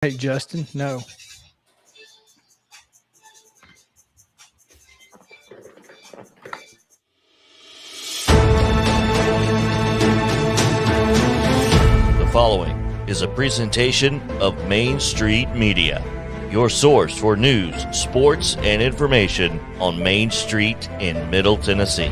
Hey, Justin, no. The following is a presentation of Main Street Media, your source for news, sports, and information on Main Street in Middle Tennessee.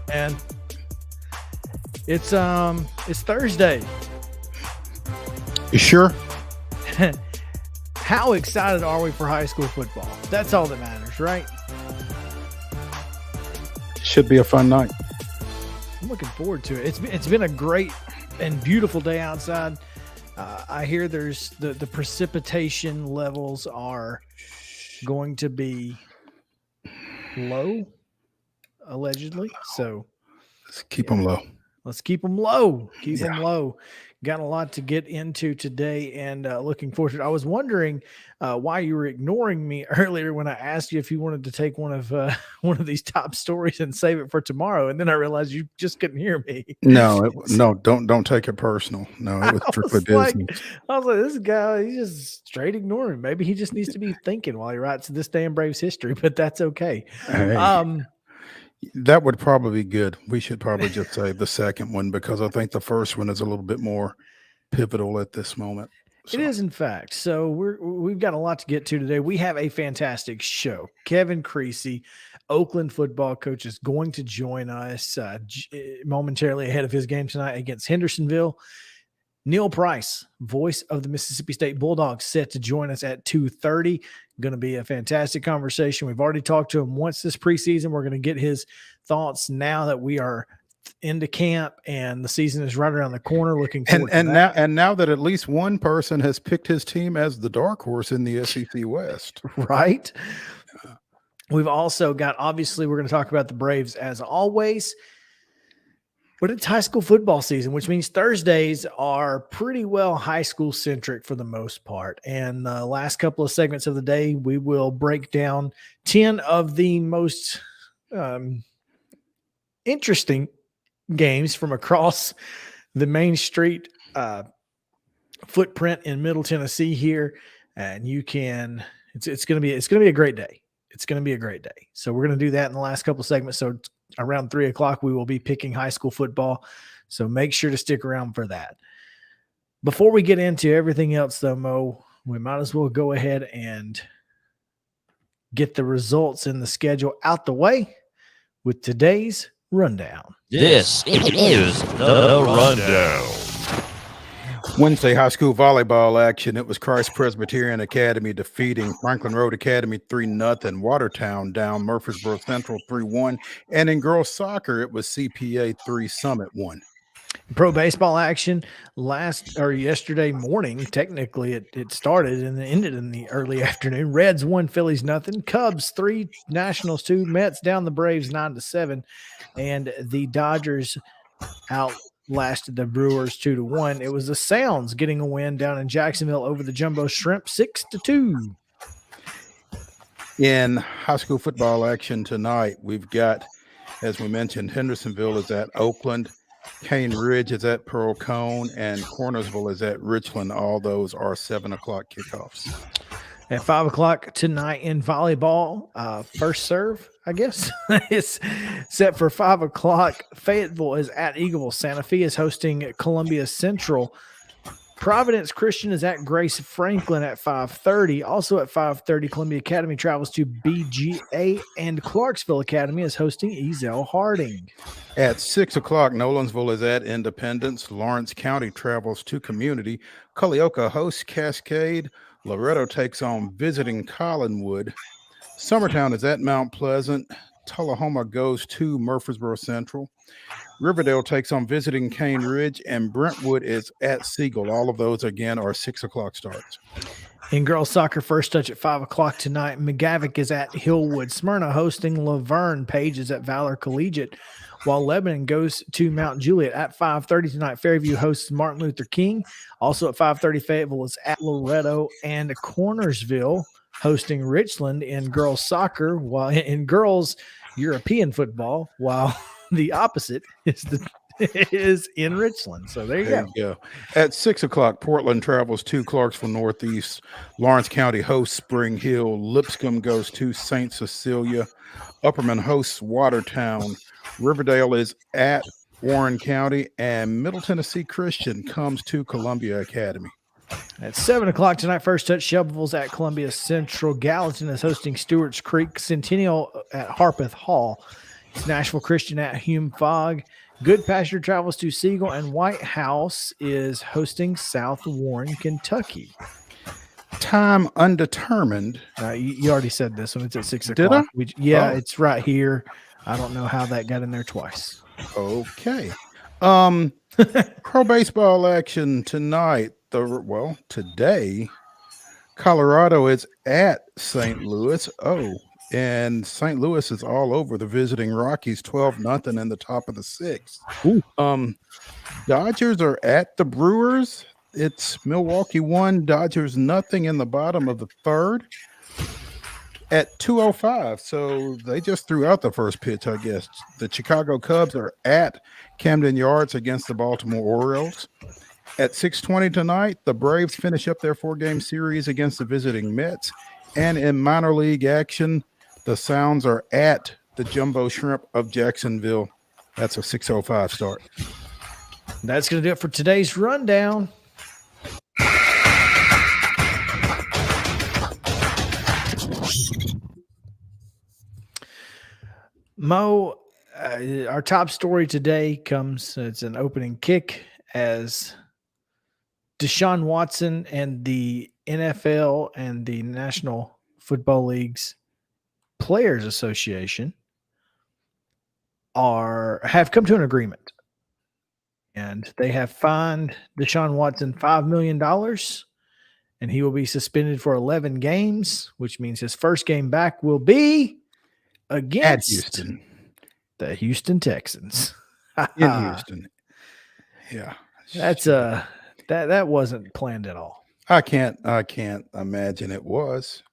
And it's Thursday. You sure? How excited are we for high school football? That's all that matters, right? Should be a fun night. I'm looking forward to it. It's been a great and beautiful day outside. I hear there's the precipitation levels are going to be low, allegedly. So Let's keep them low. let's keep them low. Keep them low. Got a lot to get into today, and looking forward to it. I was wondering why you were ignoring me earlier when I asked you if you wanted to take one of these top stories and save it for tomorrow, and then I realized you just couldn't hear me. No, don't take it personal. No, it was strictly business. I was like, this guy, he's just straight ignoring me. Maybe he just needs to be thinking while he writes this day in Braves history, but that's okay. Hey, that would probably be good. We should probably just save the second one because I think the first one is a little bit more pivotal at this moment. It is, in fact. So we've got a lot to get to today. We have a fantastic show. Kevin Creasy, Oakland football coach, is going to join us momentarily ahead of his game tonight against Hendersonville. Neil Price, voice of the Mississippi State Bulldogs, set to join us at 2:30. Going to be a fantastic conversation. We've already talked to him once this preseason. We're going to get his thoughts now that we are into camp and the season is right around the corner. Looking forward to that. Now that at least one person has picked his team as the dark horse in the SEC West, right? We've also got, obviously, we're going to talk about the Braves as always. But it's high school football season, which means Thursdays are pretty well high school centric for the most part. And the last couple of segments of the day, we will break down 10 of the most interesting games from across the Main Street footprint in Middle Tennessee here. And you can, it's going to be a great day. It's going to be a great day. So we're going to do that in the last couple of segments. So around 3:00, we will be picking high school football. So make sure to stick around for that. Before we get into everything else, though, Mo, we might as well go ahead and get the results in the schedule out the way with today's rundown. This is the Rundown. Wednesday high school volleyball action. It was Christ Presbyterian Academy defeating Franklin Road Academy 3-0. Watertown down Murfreesboro Central 3-1. And in girls soccer, it was CPA 3, Summit 1. Pro baseball action yesterday morning. Technically, it started and it ended in the early afternoon. Reds 1, Phillies 0. Cubs 3, Nationals 2. Mets down the Braves 9-7, and the Dodgers outlasted the Brewers 2-1. It was the Sounds getting a win down in Jacksonville over the Jumbo Shrimp 6-2. In high school football action tonight, we've got, as we mentioned, Hendersonville is at Oakland. Cane Ridge is at Pearl Cone, and Cornersville is at Richland. All those are 7:00 kickoffs. At 5:00 tonight in volleyball, first serve, I guess, is set for 5:00. Fayetteville is at Eagleville. Santa Fe is hosting Columbia Central. Providence Christian is at Grace Franklin at 5:30. Also at 5:30, Columbia Academy travels to BGA, and Clarksville Academy is hosting Ezell Harding. At 6:00, Nolensville is at Independence. Lawrence County travels to Community. Culleoka hosts Cascade. Loretto takes on visiting Collinwood. Summertown is at Mount Pleasant. Tullahoma goes to Murfreesboro Central. Riverdale takes on visiting Cane Ridge, and Brentwood is at Siegel. All of those, again, are 6 o'clock starts. In girls soccer, first touch at 5 o'clock tonight. McGavick is at Hillwood. Smyrna hosting Laverne. Page is at Valor Collegiate, while Lebanon goes to Mount Juliet at 5:30 tonight. Fairview hosts Martin Luther King. Also at 5:30, Fayetteville is at Loretto, and Cornersville hosting Richland in girls soccer, while in girls European football, while the opposite is in Richland. So there you go. You go. At 6 o'clock, Portland travels to Clarksville Northeast. Lawrence County hosts Spring Hill. Lipscomb goes to St. Cecilia. Upperman hosts Watertown. Riverdale is at Warren County, and Middle Tennessee Christian comes to Columbia Academy. At 7 o'clock tonight, first touch, Shelbyville's at Columbia Central. Gallatin is hosting Stewart's Creek. Centennial at Harpeth Hall. It's Nashville Christian at Hume Fogg. Good Pasture travels to Siegel, and White House is hosting South Warren, Kentucky. Time undetermined. You already said this one. It's at 6 Did o'clock. I? It's right here. I don't know how that got in there twice. Okay. Pro baseball action tonight. Today, Colorado is at St. Louis. And St. Louis is all over the visiting Rockies, 12-0 in the top of the sixth. Dodgers are at the Brewers. It's Milwaukee 1, Dodgers nothing in the bottom of the third at 2:05. So they just threw out the first pitch, I guess. The Chicago Cubs are at Camden Yards against the Baltimore Orioles. At 6:20 tonight, the Braves finish up their 4-game series against the visiting Mets. And in minor league action, the Sounds are at the Jumbo Shrimp of Jacksonville. That's a 6:05 start. That's going to do it for today's rundown. Mo, our top story today comes, it's an opening kick as Deshaun Watson and the NFL and the National Football League's Players Association have come to an agreement, and they have fined Deshaun Watson $5 million, and he will be suspended for 11 games, which means his first game back will be against Houston. The Houston Texans. In Houston. Yeah. That's that wasn't planned at all. I can't imagine it was.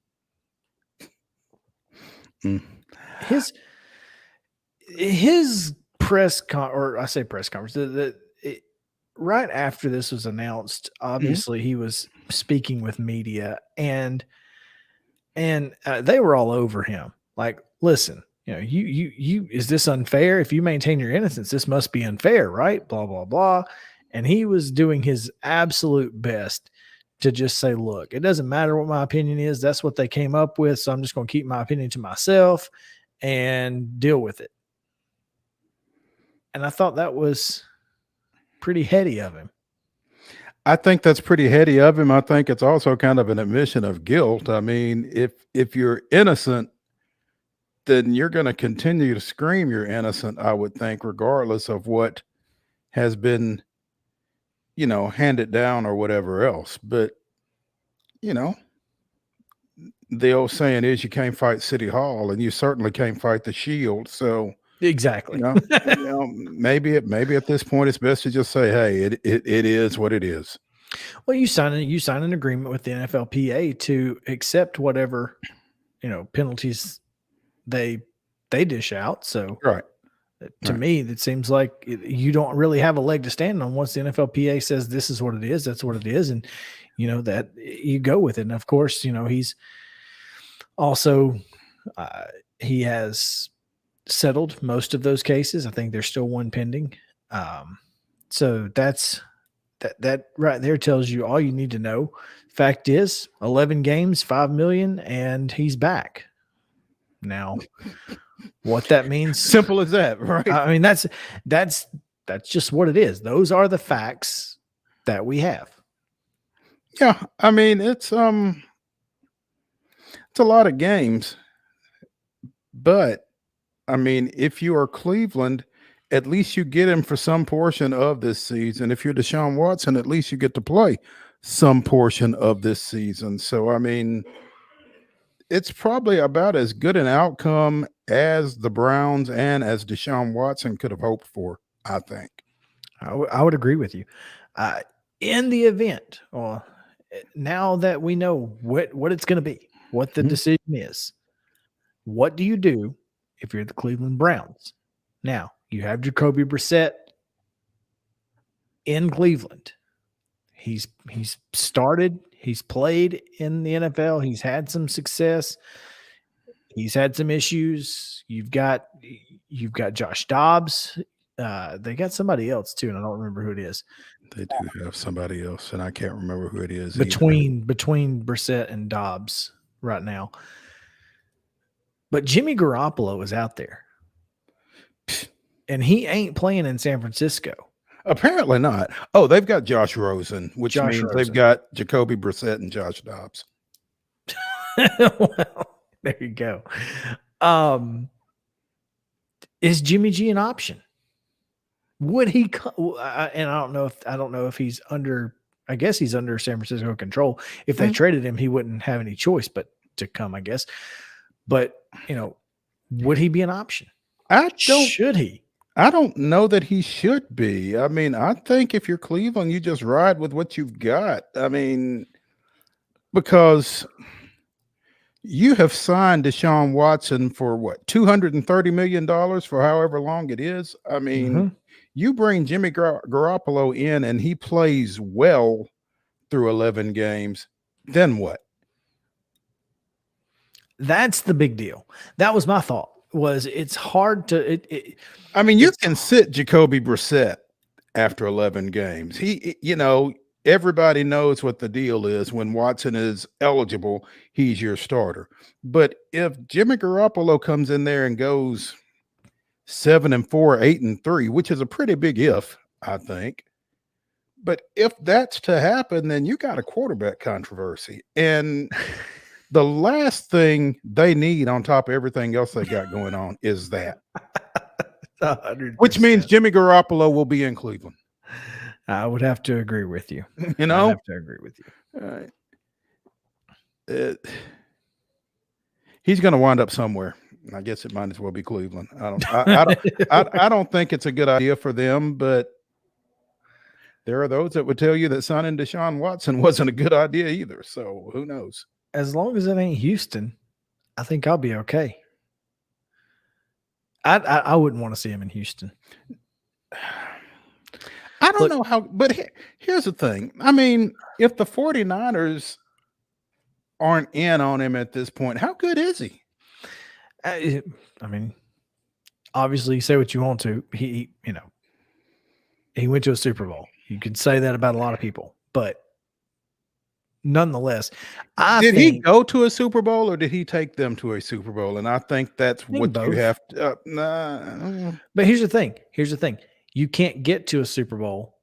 His press conference, right after this was announced, obviously he was speaking with media, and they were all over him. Like, listen, you is this unfair? If you maintain your innocence, this must be unfair, right? Blah, blah, blah. And he was doing his absolute best to just say, look, it doesn't matter what my opinion is. That's what they came up with. So I'm just going to keep my opinion to myself and deal with it. And I thought that was pretty heady of him. I think that's pretty heady of him. I think it's also kind of an admission of guilt. I mean, if you're innocent, then you're going to continue to scream you're innocent, I would think, regardless of what has been, handed down or whatever else. But, the old saying is you can't fight City Hall, and you certainly can't fight the Shield. So exactly, maybe at this point it's best to just say, hey, it is what it is. Well, you sign an agreement with the NFLPA to accept whatever, penalties they dish out. So right. To me, it seems like you don't really have a leg to stand on. Once the NFLPA says this is what it is, that's what it is. And, that you go with it. And of course, he's also, he has settled most of those cases. I think there's still one pending. So that right there tells you all you need to know. Fact is 11 games, 5 million, and he's back. Now, what that means, simple as that, right? I mean, that's just what it is. Those are the facts that we have. Yeah, I mean, it's a lot of games, but I mean, if you are Cleveland, at least you get him for some portion of this season. If you're Deshaun Watson, at least you get to play some portion of this season. So, I mean, it's probably about as good an outcome as the Browns and as Deshaun Watson could have hoped for, I think. I would agree with you. In the event, or now that we know what it's going to be, what the decision is, what do you do if you're the Cleveland Browns? Now, you have Jacoby Brissett in Cleveland. He's started, he's played in the NFL, he's had some success, he's had some issues. You've got Josh Dobbs. They got somebody else too, and I don't remember who it is. They do have somebody else, and I can't remember who it is. Between Brissett and Dobbs right now. But Jimmy Garoppolo is out there. And he ain't playing in San Francisco. Apparently not. Oh, they've got Josh Rosen, which means Rosen. They've got Jacoby Brissett and Josh Dobbs. Well, there you go. Is Jimmy G an option? Would he and I don't know if he's under, I guess he's under San Francisco control. If they traded him, he wouldn't have any choice but to come, I guess. But, would he be an option? Should he? I don't know that he should be. I mean, I think if you're Cleveland, you just ride with what you've got. I mean, because you have signed Deshaun Watson for what, $230 million for however long it is. I mean, you bring Jimmy Garoppolo in and he plays well through 11 games. Then what? That's the big deal. That was my thought. It's hard to. I mean, you can sit Jacoby Brissett after 11 games. Everybody knows what the deal is. When Watson is eligible, he's your starter. But if Jimmy Garoppolo comes in there and goes 7-4, 8-3, which is a pretty big if, I think. But if that's to happen, then you got a quarterback controversy. And the last thing they need on top of everything else they got going on is that. 100%. Which means Jimmy Garoppolo will be in Cleveland. I would have to agree with you. I have to agree with you. All right. He's going to wind up somewhere. I guess it might as well be Cleveland. I don't think it's a good idea for them, but there are those that would tell you that signing Deshaun Watson wasn't a good idea either. So who knows? As long as it ain't Houston, I think I'll be okay. I wouldn't want to see him in Houston. I don't know how, but here's the thing. I mean, if the 49ers aren't in on him at this point, how good is he? I mean, obviously, say what you want to. He went to a Super Bowl. You could say that about a lot of people, but nonetheless, did he go to a Super Bowl or did he take them to a Super Bowl? And I think that's what you have to. But here's the thing. You can't get to a Super Bowl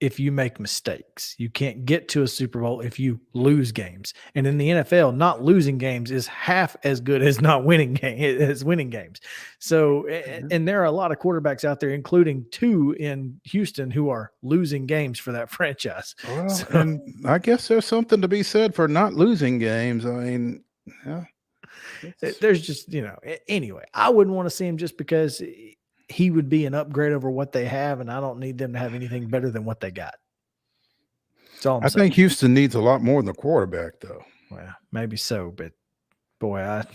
if you make mistakes. You can't get to a Super Bowl if you lose games. And in the NFL, not losing games is half as good as not winning games. So, and there are a lot of quarterbacks out there, including 2 in Houston, who are losing games for that franchise. Well, and I guess there's something to be said for not losing games. I mean, yeah. There's just, anyway, I wouldn't want to see him just because he would be an upgrade over what they have, and I don't need them to have anything better than what they got. That's all I'm saying. I think Houston needs a lot more than the quarterback, though. Well, maybe so, but boy, I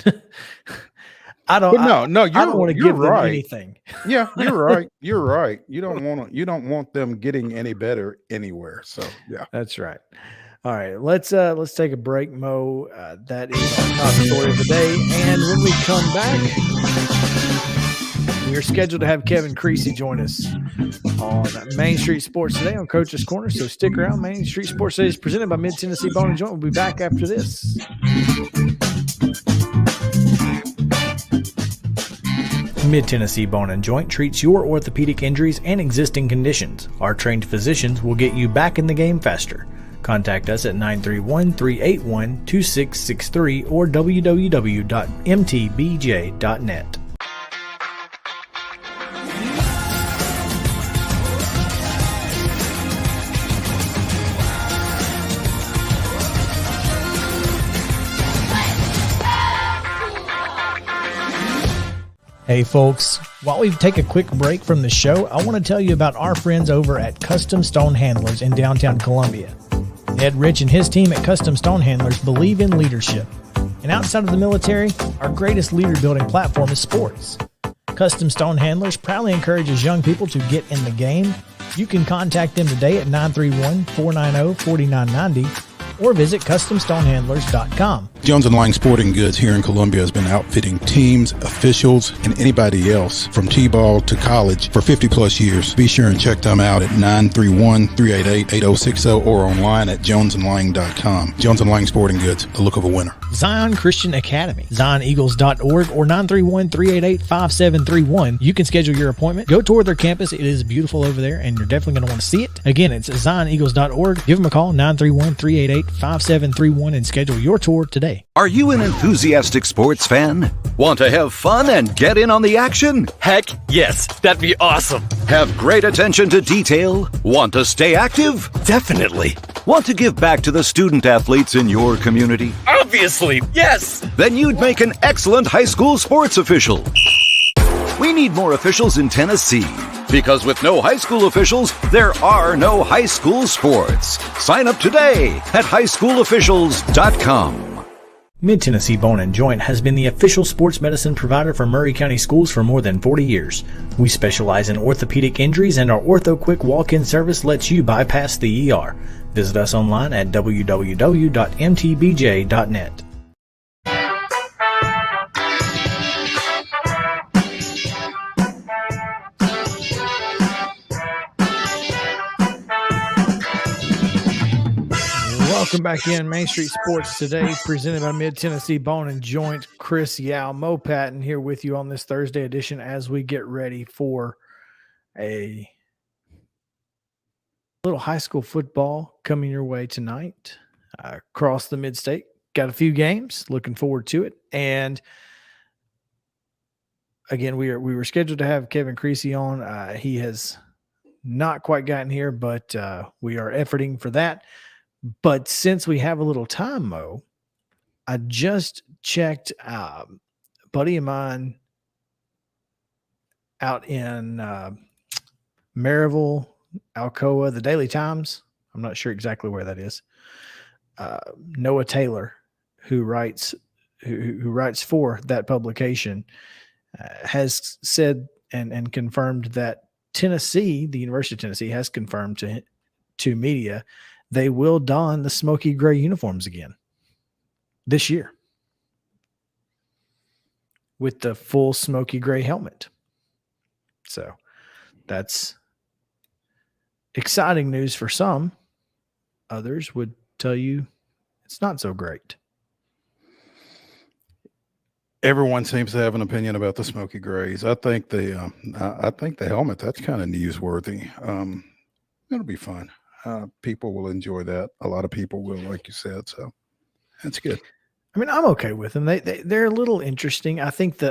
don't. No, I don't want to give right. them anything. Yeah, you're right. You're right. You don't want them getting any better anywhere. So yeah, that's right. All right, let's take a break, Mo. That is our top story of the day, and when we come back, we're scheduled to have Kevin Creasy join us on Main Street Sports Today on Coach's Corner. So stick around. Main Street Sports Today is presented by Mid-Tennessee Bone and Joint. We'll be back after this. Mid-Tennessee Bone and Joint treats your orthopedic injuries and existing conditions. Our trained physicians will get you back in the game faster. Contact us at 931-381-2663 or www.mtbj.net. Hey folks, while we take a quick break from the show, I want to tell you about our friends over at Custom Stone Handlers in downtown Columbia. Ed Rich and his team at Custom Stone Handlers believe in leadership. And outside of the military, our greatest leader building platform is sports. Custom Stone Handlers proudly encourages young people to get in the game. You can contact them today at 931-490-4990 or visit CustomStonehandlers.com. Jones & Lang Sporting Goods here in Columbia has been outfitting teams, officials, and anybody else from T-ball to college for 50 plus years. Be sure and check them out at 931-388-8060 or online at jonesandlang.com. Jones & Lang Sporting Goods, the look of a winner. Zion Christian Academy, zioneagles.org or 931-388-5731. You can schedule your appointment. Go tour their campus. It is beautiful over there, and you're definitely going to want to see it. Again, it's zioneagles.org. Give them a call, 931-388-5731, and schedule your tour today. Are you an enthusiastic sports fan? Want to have fun and get in on the action? Heck yes, that'd be awesome. Have great attention to detail? Want to stay active? Definitely. Want to give back to the student athletes in your community? Obviously, yes. Then you'd make an excellent high school sports official. We need more officials in Tennessee. Because with no high school officials, there are no high school sports. Sign up today at highschoolofficials.com. Mid-Tennessee Bone & Joint has been the official sports medicine provider for Maury County Schools for more than 40 years. We specialize in orthopedic injuries, and our Ortho Quick walk-in service lets you bypass the ER. Visit us online at www.mtbj.net. Welcome back in Main Street Sports Today, presented by Mid-Tennessee Bone & Joint. Chris Yao, Mo Patton here with you on this Thursday edition as we get ready for a little high school football coming your way tonight across the mid-state. Got a few games, looking forward to it. And again, we were scheduled to have Kevin Creasy on. He has not quite gotten here, but we are efforting for that. But since we have a little time, Mo, I just checked a buddy of mine out in Maryville, Alcoa, the Daily Times. I'm not sure exactly where that is. Noah Taylor, who writes for that publication, has said and confirmed that Tennessee, the University of Tennessee, has confirmed to media they will don the smoky gray uniforms again this year with the full smoky gray helmet. So that's exciting news for some. Others would tell you it's not so great. Everyone seems to have an opinion about the smoky grays. I think the helmet, that's kind of newsworthy. It'll be fun. People will enjoy that. A lot of people will, like you said. So that's good. I mean, I'm okay with them. They're a little interesting. I think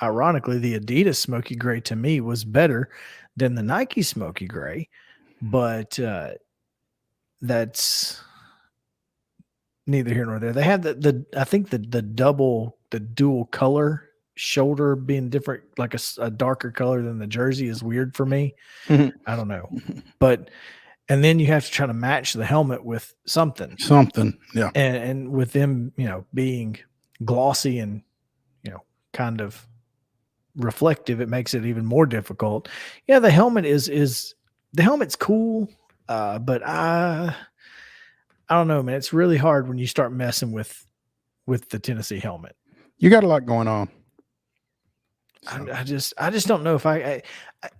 ironically, the Adidas smoky gray to me was better than the Nike smoky gray, but that's neither here nor there. They have I think the dual color shoulder being different, like a darker color than the jersey is weird for me. Mhm. I don't know, and then you have to try to match the helmet with something, Yeah. and with them, being glossy and, kind of reflective, it makes it even more difficult. Yeah. The helmet the helmet's cool. But I don't know, man, it's really hard when you start messing with the Tennessee helmet. You got a lot going on. So. I just don't know if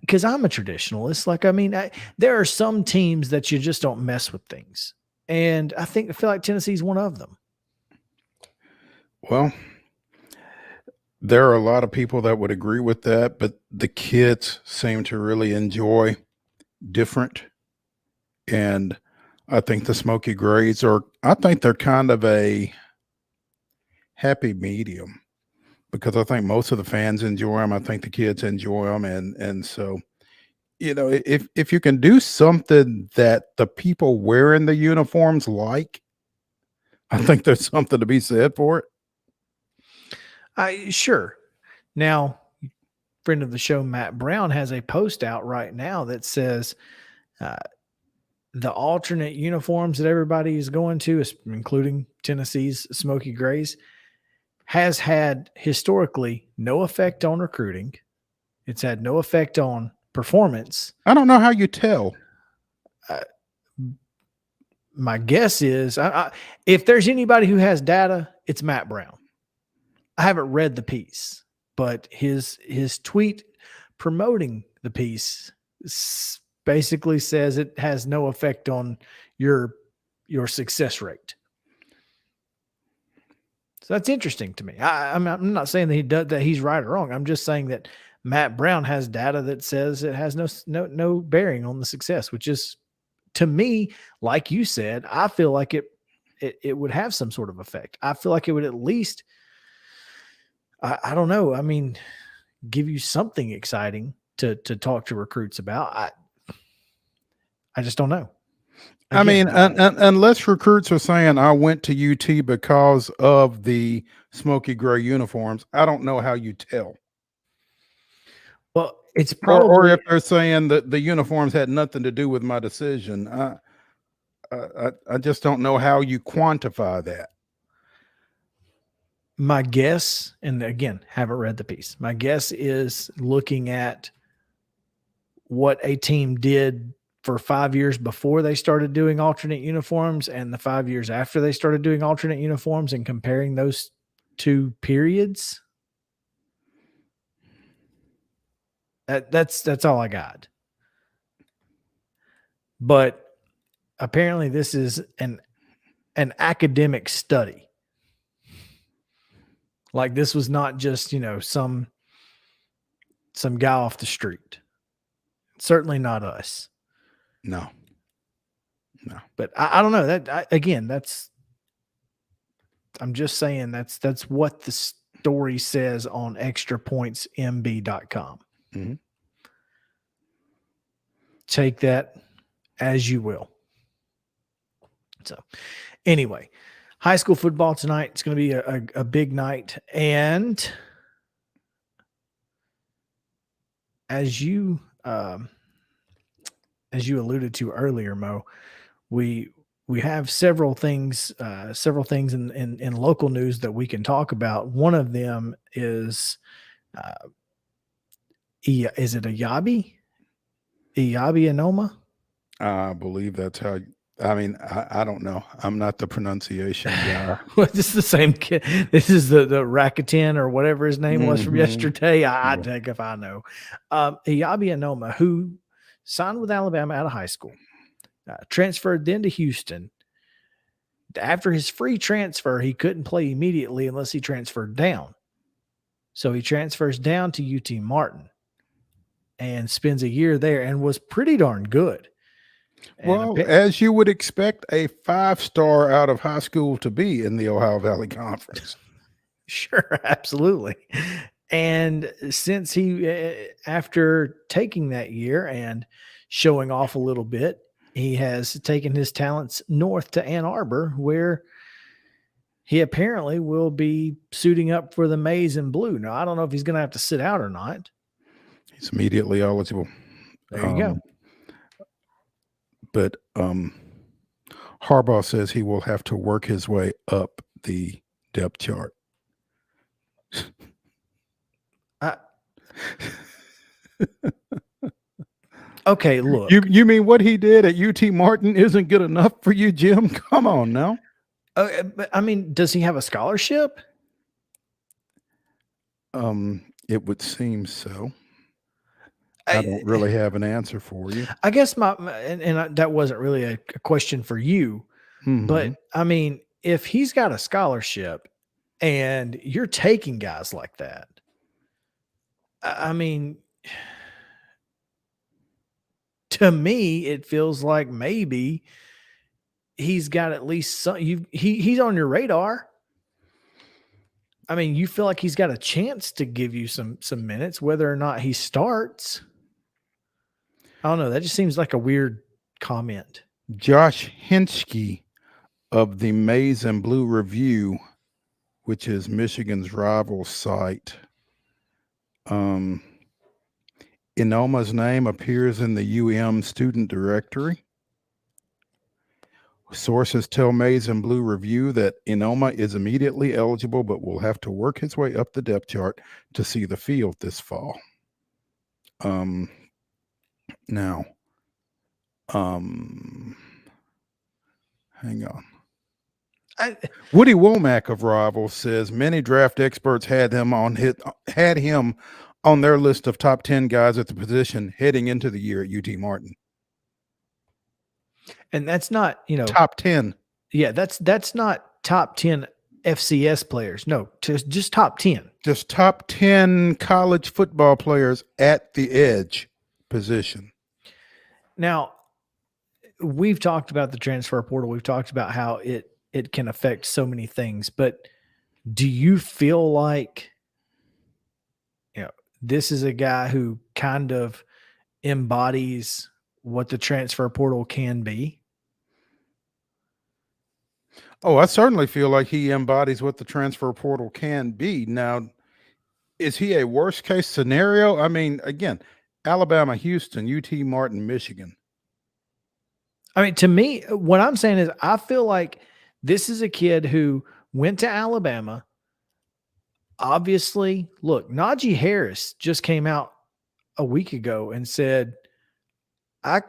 because I'm a traditionalist. Like, I mean, there are some teams that you just don't mess with things. And I feel like Tennessee's one of them. Well, there are a lot of people that would agree with that, but the kids seem to really enjoy different. And I think the smoky grays I think they're kind of a happy medium, because I think most of the fans enjoy them. I think the kids enjoy them. And so, if you can do something that the people wearing the uniforms like, I think there's something to be said for it. Sure. Now, friend of the show, Matt Brown, has a post out right now that says the alternate uniforms that everybody is going to, including Tennessee's Smoky Grays, has had historically no effect on recruiting. It's had no effect on performance. I don't know how you tell. My guess is if there's anybody who has data, it's Matt Brown. I haven't read the piece, but his tweet promoting the piece basically says it has no effect on your success rate. So that's interesting to me. I'm not saying that he's right or wrong. I'm just saying that Matt Brown has data that says it has no bearing on the success, which is, to me, like you said, I feel like it would have some sort of effect. I feel like it would at least, I don't know. I mean, give you something exciting to talk to recruits about. I just don't know. Again, unless recruits are saying I went to UT because of the Smoky Gray uniforms, I don't know how you tell. Well, it's probably, or if they're saying that the uniforms had nothing to do with my decision. I just don't know how you quantify that. My guess, and again, haven't read the piece. My guess is looking at what a team did for 5 years before they started doing alternate uniforms and the 5 years after they started doing alternate uniforms and comparing those two periods. That's all I got. But apparently this is an academic study. Like, this was not just, some guy off the street. Certainly not us. No. But I don't know that I'm just saying that's what the story says on extrapointsmb.com. Mm-hmm. Take that as you will. So anyway, high school football tonight. It's going to be a big night. And as you alluded to earlier, Mo, we have several things in local news that we can talk about. One of them is it Iyabi Anoma? I believe that's how. I don't know. I'm not the pronunciation guy. Well, this is the same kid. This is the Rakuten or whatever his name was from yesterday. I think if I know. Iyabi Anoma, who signed with Alabama out of high school, transferred then to Houston. After his free transfer, he couldn't play immediately unless he transferred down. So he transfers down to UT Martin and spends a year there and was pretty darn good. Well, as you would expect a 5-star out of high school to be in the Ohio Valley Conference. Sure, absolutely. And since he, after taking that year and showing off a little bit, he has taken his talents north to Ann Arbor, where he apparently will be suiting up for the maize and blue. Now, I don't know if he's going to have to sit out or not. He's immediately eligible. There you go. But Harbaugh says he will have to work his way up the depth chart. Okay, look. You mean what he did at UT Martin isn't good enough for you, Jim? Come on now. But I mean, does he have a scholarship? It would seem so. I don't really have an answer for you. I guess that wasn't really a question for you, but I mean, if he's got a scholarship and you're taking guys like that, I mean, to me, it feels like maybe he's got at least some. He's on your radar. I mean, you feel like he's got a chance to give you some minutes, whether or not he starts. I don't know. That just seems like a weird comment. Josh Henschke of the Maize and Blue Review, which is Michigan's rival site, Um, Enoma's name appears in the UM student directory. Sources tell Maize and Blue Review that Enoma is immediately eligible, but will have to work his way up the depth chart to see the field this fall. Now, hang on. Woody Womack of Rivals says many draft experts had him on their list of top 10 guys at the position heading into the year at UT Martin. And that's not, top 10. Yeah, that's not top 10 FCS players. No, just top 10. Just top 10 college football players at the edge position. Now, we've talked about the transfer portal. We've talked about how it can affect so many things. But do you feel like this is a guy who kind of embodies what the transfer portal can be? Oh, I certainly feel like he embodies what the transfer portal can be. Now, is he a worst case scenario? I mean, again, Alabama, Houston, UT Martin, Michigan. I mean, to me, what I'm saying is I feel like this is a kid who went to Alabama. Obviously, look, Najee Harris just came out a week ago and said, I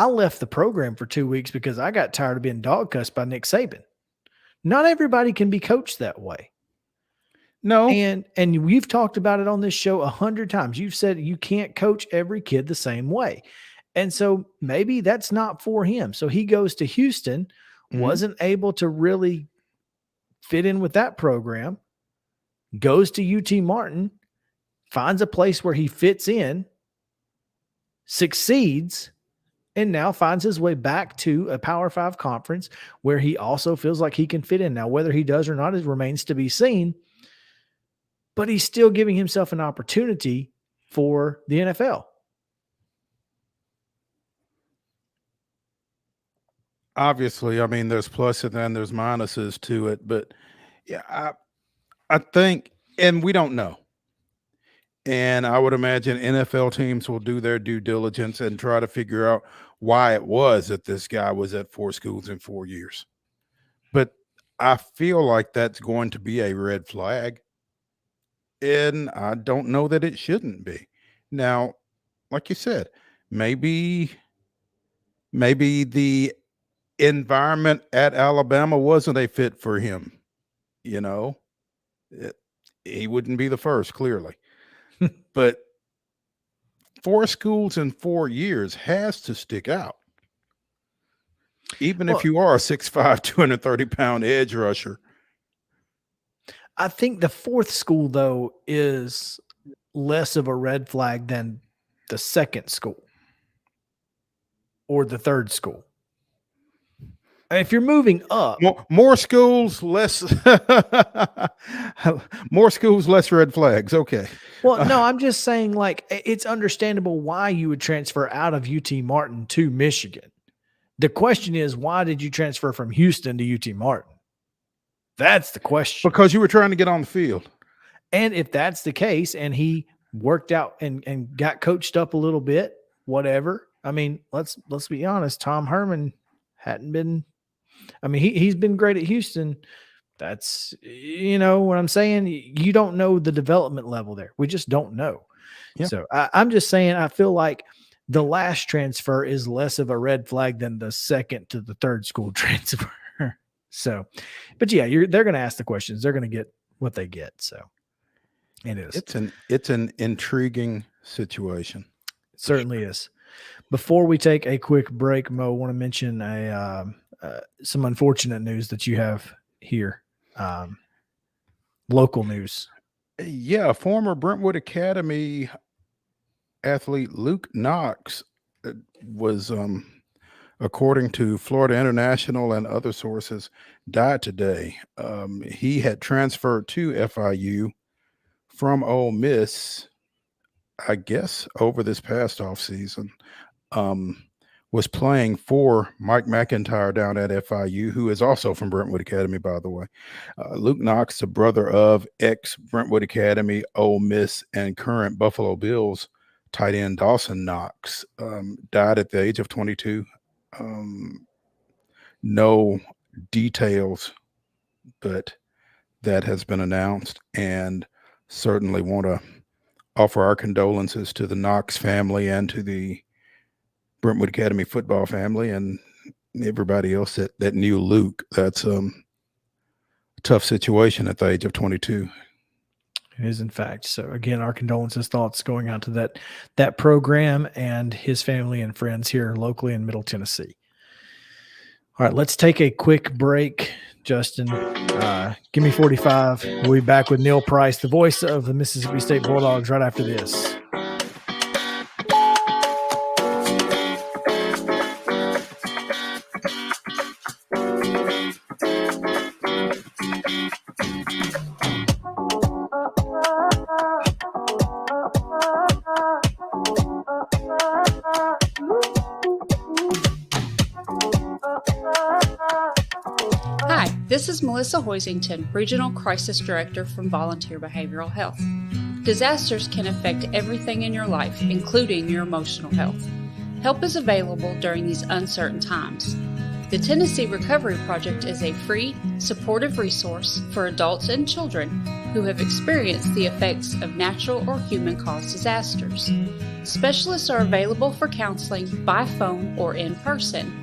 left the program for 2 weeks because I got tired of being dog cussed by Nick Saban. Not everybody can be coached that way. No. And we've talked about it on this show 100 times. You've said you can't coach every kid the same way. And so maybe that's not for him. So he goes to Houston, wasn't able to really fit in with that program, goes to UT Martin, finds a place where he fits in, succeeds, and now finds his way back to a Power 5 conference where he also feels like he can fit in. Now, whether he does or not, it remains to be seen, but he's still giving himself an opportunity for the NFL. Obviously, I mean, there's pluses and there's minuses to it, but yeah, I think, and we don't know. And I would imagine NFL teams will do their due diligence and try to figure out why it was that this guy was at 4 schools in 4 years. But I feel like that's going to be a red flag. And I don't know that it shouldn't be. Now, like you said, maybe the environment at Alabama wasn't a fit for him. He wouldn't be the first, clearly. But 4 schools in 4 years has to stick out. Even if you are a 6'5", 230-pound edge rusher. I think the 4th school, though, is less of a red flag than the 2nd school or the 3rd school. If you're moving up, more schools, less more schools, less red flags. Okay. Well, no, I'm just saying, like, it's understandable why you would transfer out of UT Martin to Michigan. The question is, why did you transfer from Houston to UT Martin? That's the question. Because you were trying to get on the field. And if that's the case, and he worked out and got coached up a little bit, whatever. I mean, let's be honest. Tom Herman hadn't been. I mean, he's been great at Houston. That's, what I'm saying. You don't know the development level there. We just don't know. Yeah. So I'm just saying, I feel like the last transfer is less of a red flag than the 2nd to the 3rd school transfer. So, but yeah, they're going to ask the questions. They're going to get what they get. So it is. It's an intriguing situation. It certainly is. Before we take a quick break, Mo, I want to mention some unfortunate news that you have here. Local news. Yeah, former Brentwood Academy athlete Luke Knox was, according to Florida International and other sources, died today. He had transferred to FIU from Ole Miss, I guess, over this past offseason. was playing for Mike McIntyre down at FIU, who is also from Brentwood Academy, by the way. Luke Knox, the brother of ex-Brentwood Academy, Ole Miss, and current Buffalo Bills tight end Dawson Knox, died at the age of 22. No details, but that has been announced, and certainly want to offer our condolences to the Knox family and to the Brentwood Academy football family and everybody else that knew Luke. That's a tough situation at the age of 22. It is, in fact. So again, our condolences, thoughts going out to that program and his family and friends here locally in Middle Tennessee. All right, let's take a quick break, Justin. Give me 45. We'll be back with Neil Price, the voice of the Mississippi State Bulldogs, right after this. Hi, this is Melissa Hoisington, Regional Crisis Director from Volunteer Behavioral Health. Disasters can affect everything in your life, including your emotional health. Help is available during these uncertain times. The Tennessee Recovery Project is a free, supportive resource for adults and children who have experienced the effects of natural or human-caused disasters. Specialists are available for counseling by phone or in person.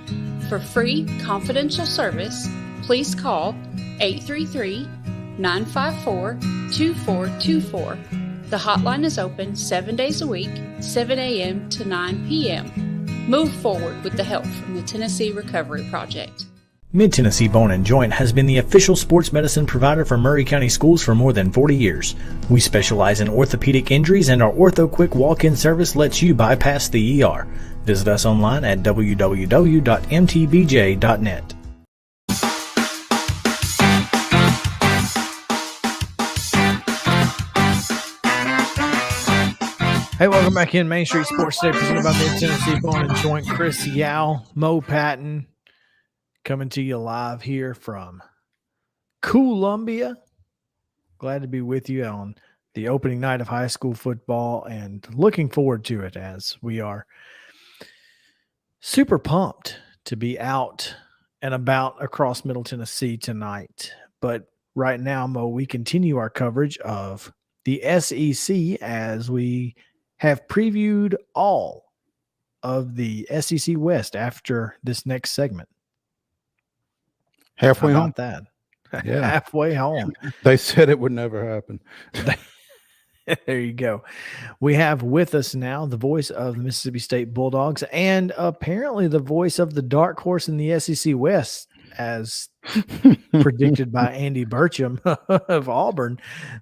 For free, confidential service, please call 833-954-2424. The hotline is open 7 days a week, 7 a.m. to 9 p.m. Move forward with the help from the Tennessee Recovery Project. Mid-Tennessee Bone and Joint has been the official sports medicine provider for Maury County Schools for more than 40 years. We specialize in orthopedic injuries, and our Ortho Quick walk-in service lets you bypass the ER. Visit us online at www.mtbj.net. Hey, welcome back in Main Street Sports Today, presented by Mid-Tennessee Bone and Joint. Chris Yao, Mo Patton, coming to you live here from Columbia. Glad to be with you on the opening night of high school football and looking forward to it, as we are super pumped to be out and about across Middle Tennessee tonight. But right now, Mo, we continue our coverage of the SEC as we have previewed all of the SEC West after this next segment. Halfway home. That? Yeah. Halfway home. They said it would never happen. There you go. We have with us now the voice of the Mississippi State Bulldogs and apparently the voice of the dark horse in the SEC West, as predicted by Andy Burcham of Auburn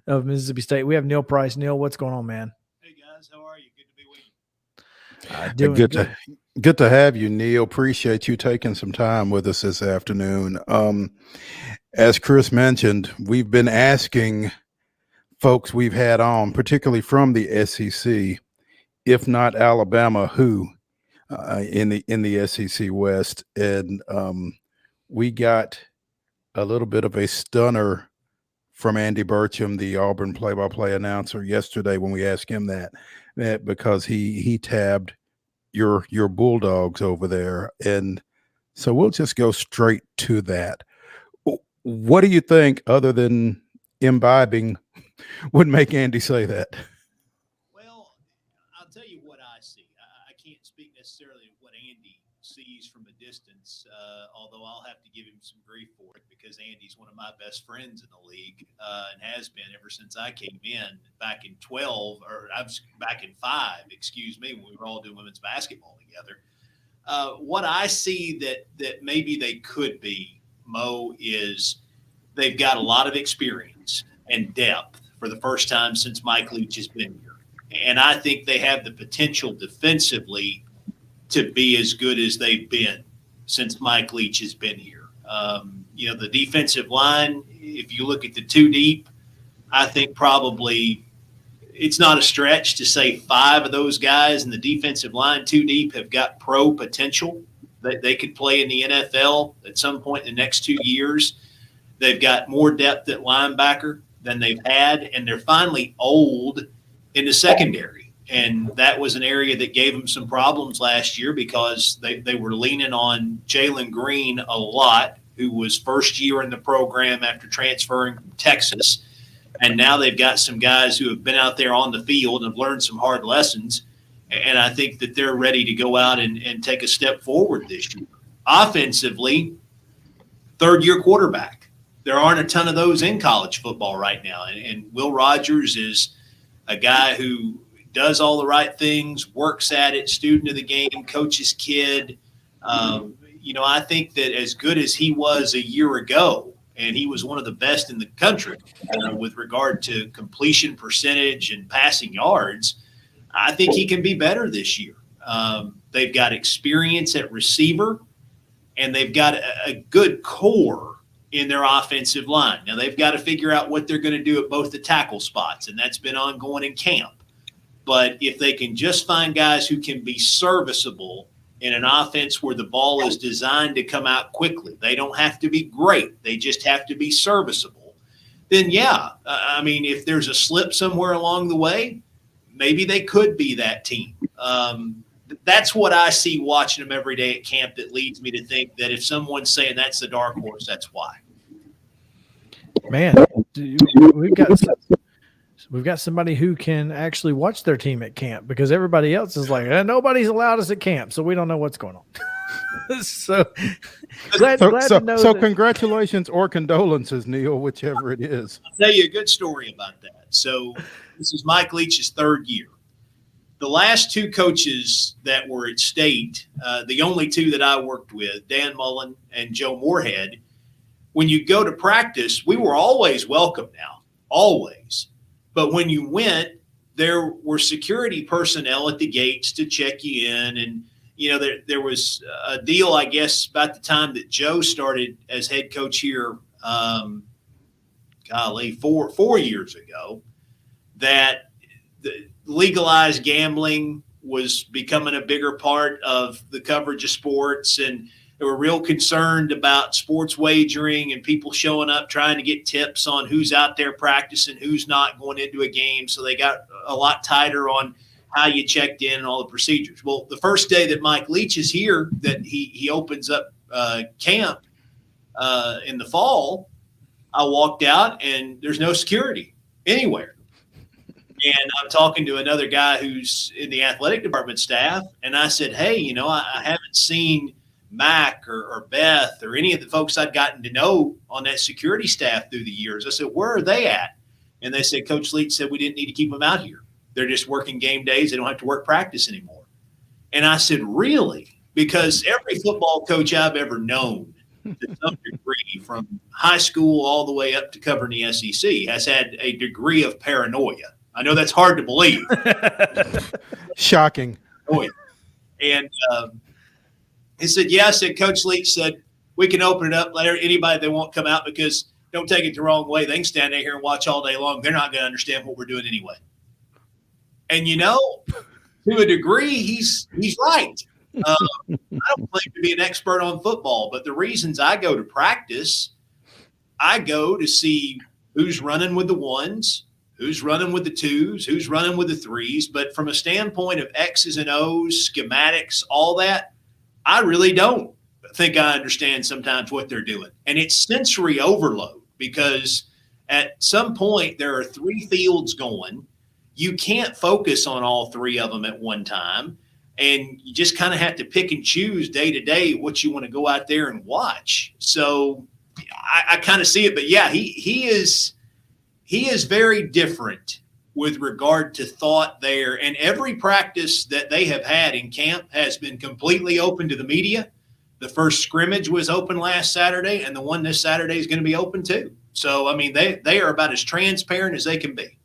of Mississippi State. We have Neil Price. Neil, what's going on, man? Hey, guys. How are you? Good to be with you. Doing Good to have you, Neil. Appreciate you taking some time with us this afternoon. As Chris mentioned, we've been asking folks we've had on, particularly from the SEC, if not Alabama, who in the SEC West, and we got a little bit of a stunner from Andy Burcham, the Auburn play-by-play announcer, yesterday when we asked him that because he tabbed your Bulldogs over there, and so we'll just go straight to that. What do you think, other than imbibing, would make Andy say that? Well, I'll tell you what I see. I can't speak necessarily of what Andy sees from a distance, although I'll have to give him some grief for it because Andy's one of my best friends in the league and has been ever since I came in back in 12, or I was back in 5, excuse me, when we were all doing women's basketball together. What I see that maybe they could be, Mo, is they've got a lot of experience and depth for the first time since Mike Leach has been here. And I think they have the potential defensively to be as good as they've been since Mike Leach has been here. The defensive line, if you look at the two deep, I think probably it's not a stretch to say 5 of those guys in the defensive line, 2 deep, have got pro potential that they could play in the NFL at some point in the next 2 years. They've got more depth at linebacker than they've had, and they're finally old in the secondary. And that was an area that gave them some problems last year because they were leaning on Jalen Green a lot, who was first year in the program after transferring from Texas. And now they've got some guys who have been out there on the field and have learned some hard lessons. And I think that they're ready to go out and take a step forward this year. Offensively, third-year quarterback. There aren't a ton of those in college football right now. And Will Rogers is a guy who does all the right things, works at it, student of the game, coach's kid. I think that as good as he was a year ago, and he was one of the best in the country with regard to completion percentage and passing yards, I think he can be better this year. They've got experience at receiver, and they've got a good core in their offensive line. Now, they've got to figure out what they're going to do at both the tackle spots, and that's been ongoing in camp. But if they can just find guys who can be serviceable in an offense where the ball is designed to come out quickly, they don't have to be great. They just have to be serviceable. Then, if there's a slip somewhere along the way, maybe they could be that team. That's what I see watching them every day at camp that leads me to think that if someone's saying that's the dark horse, that's why. Man, we've got somebody who can actually watch their team at camp, because everybody else is like, nobody's allowed us at camp, so we don't know what's going on. So glad to know. So congratulations or condolences, Neil, whichever it is. I'll tell you a good story about that. So this is Mike Leach's third year. The last 2 coaches that were at State, the only 2 that I worked with, Dan Mullen and Joe Moorhead, when you go to practice, we were always welcome now, always. But when you went, there were security personnel at the gates to check you in. And, there was a deal, I guess, about the time that Joe started as head coach here, 4 years ago, that the legalized gambling was becoming a bigger part of the coverage of sports, and they were real concerned about sports wagering and people showing up trying to get tips on who's out there practicing, who's not going into a game. So they got a lot tighter on how you checked in and all the procedures. Well, the first day that Mike Leach is here, that he opens up camp in the fall, I walked out and there's no security anywhere. And I'm talking to another guy who's in the athletic department staff. And I said, hey, I haven't seen Mac or Beth or any of the folks I'd gotten to know on that security staff through the years. I said, where are they at? And they said, Coach Leach said we didn't need to keep them out here. They're just working game days. They don't have to work practice anymore. And I said, really? Because every football coach I've ever known to some degree, from high school all the way up to covering the SEC, has had a degree of paranoia. I know that's hard to believe. Shocking. And he said, yeah. I said, Coach Leach said, we can open it up, let anybody that won't come out, because don't take it the wrong way. They can stand there here and watch all day long. They're not going to understand what we're doing anyway. And, to a degree, he's right. I don't claim to be an expert on football, but the reasons I go to practice, I go to see who's running with the ones, who's running with the 2s, who's running with the 3s. But from a standpoint of X's and O's, schematics, all that, I really don't think I understand sometimes what they're doing. And it's sensory overload, because at some point there are 3 fields going. You can't focus on all 3 of them at one time. And you just kind of have to pick and choose day to day what you want to go out there and watch. So I kind of see it. But, yeah, he is very different with regard to thought there. And every practice that they have had in camp has been completely open to the media. The first scrimmage was open last Saturday, and the one this Saturday is going to be open too. So, they are about as transparent as they can be.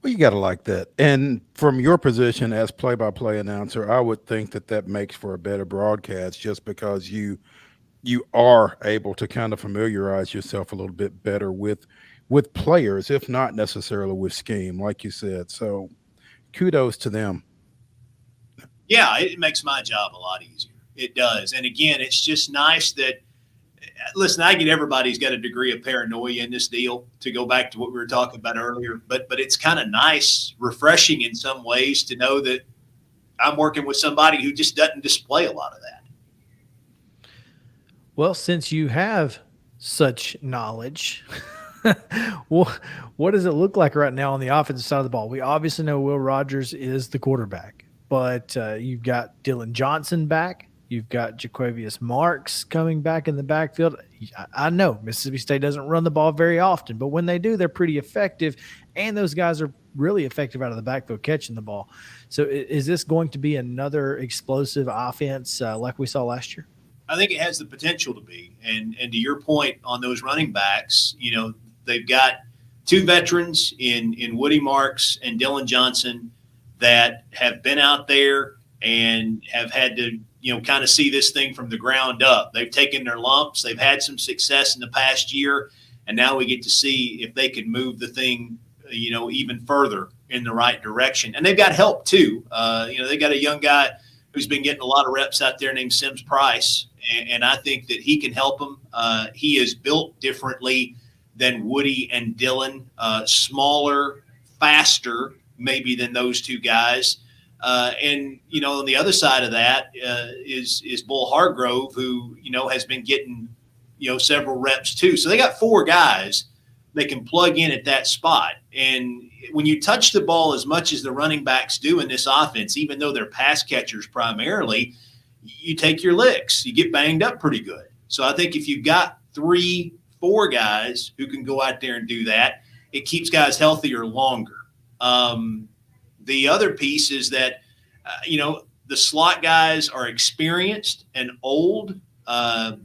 Well, you got to like that. And from your position as play-by-play announcer, I would think that makes for a better broadcast, just because you are able to kind of familiarize yourself a little bit better with with players, if not necessarily with scheme, like you said. So kudos to them. Yeah, it makes my job a lot easier. It does. And again, it's just nice that, listen, I get everybody's got a degree of paranoia in this deal, to go back to what we were talking about earlier, but it's kind of nice, refreshing in some ways to know that I'm working with somebody who just doesn't display a lot of that. Well, since you have such knowledge, what does it look like right now on the offensive side of the ball? We obviously know Will Rogers is the quarterback, but you've got Dylan Johnson back. You've got Jaquavius Marks coming back in the backfield. I know Mississippi State doesn't run the ball very often, but when they do, they're pretty effective, and those guys are really effective out of the backfield catching the ball. So is this going to be another explosive offense like we saw last year? I think it has the potential to be. And to your point on those running backs, you know, they've got two veterans in Woody Marks and Dylan Johnson that have been out there and have had to, you know, kind of see this thing from the ground up. They've taken their lumps. They've had some success in the past year. And now we get to see if they can move the thing, you know, even further in the right direction. And they've got help too. You know, they got a young guy who's been getting a lot of reps out there named Sims Price. And I think that he can help them. He is built differently than Woody and Dylan, smaller, faster, maybe than those two guys. And, you know, on the other side of that is Bull Hargrove, who, you know, has been getting, you know, several reps too. So they got four guys they can plug in at that spot. And when you touch the ball as much as the running backs do in this offense, even though they're pass catchers primarily, you take your licks. You get banged up pretty good. So I think if you've got 3-4 guys who can go out there and do that, it keeps guys healthier longer. The other piece is that, you know, the slot guys are experienced and old.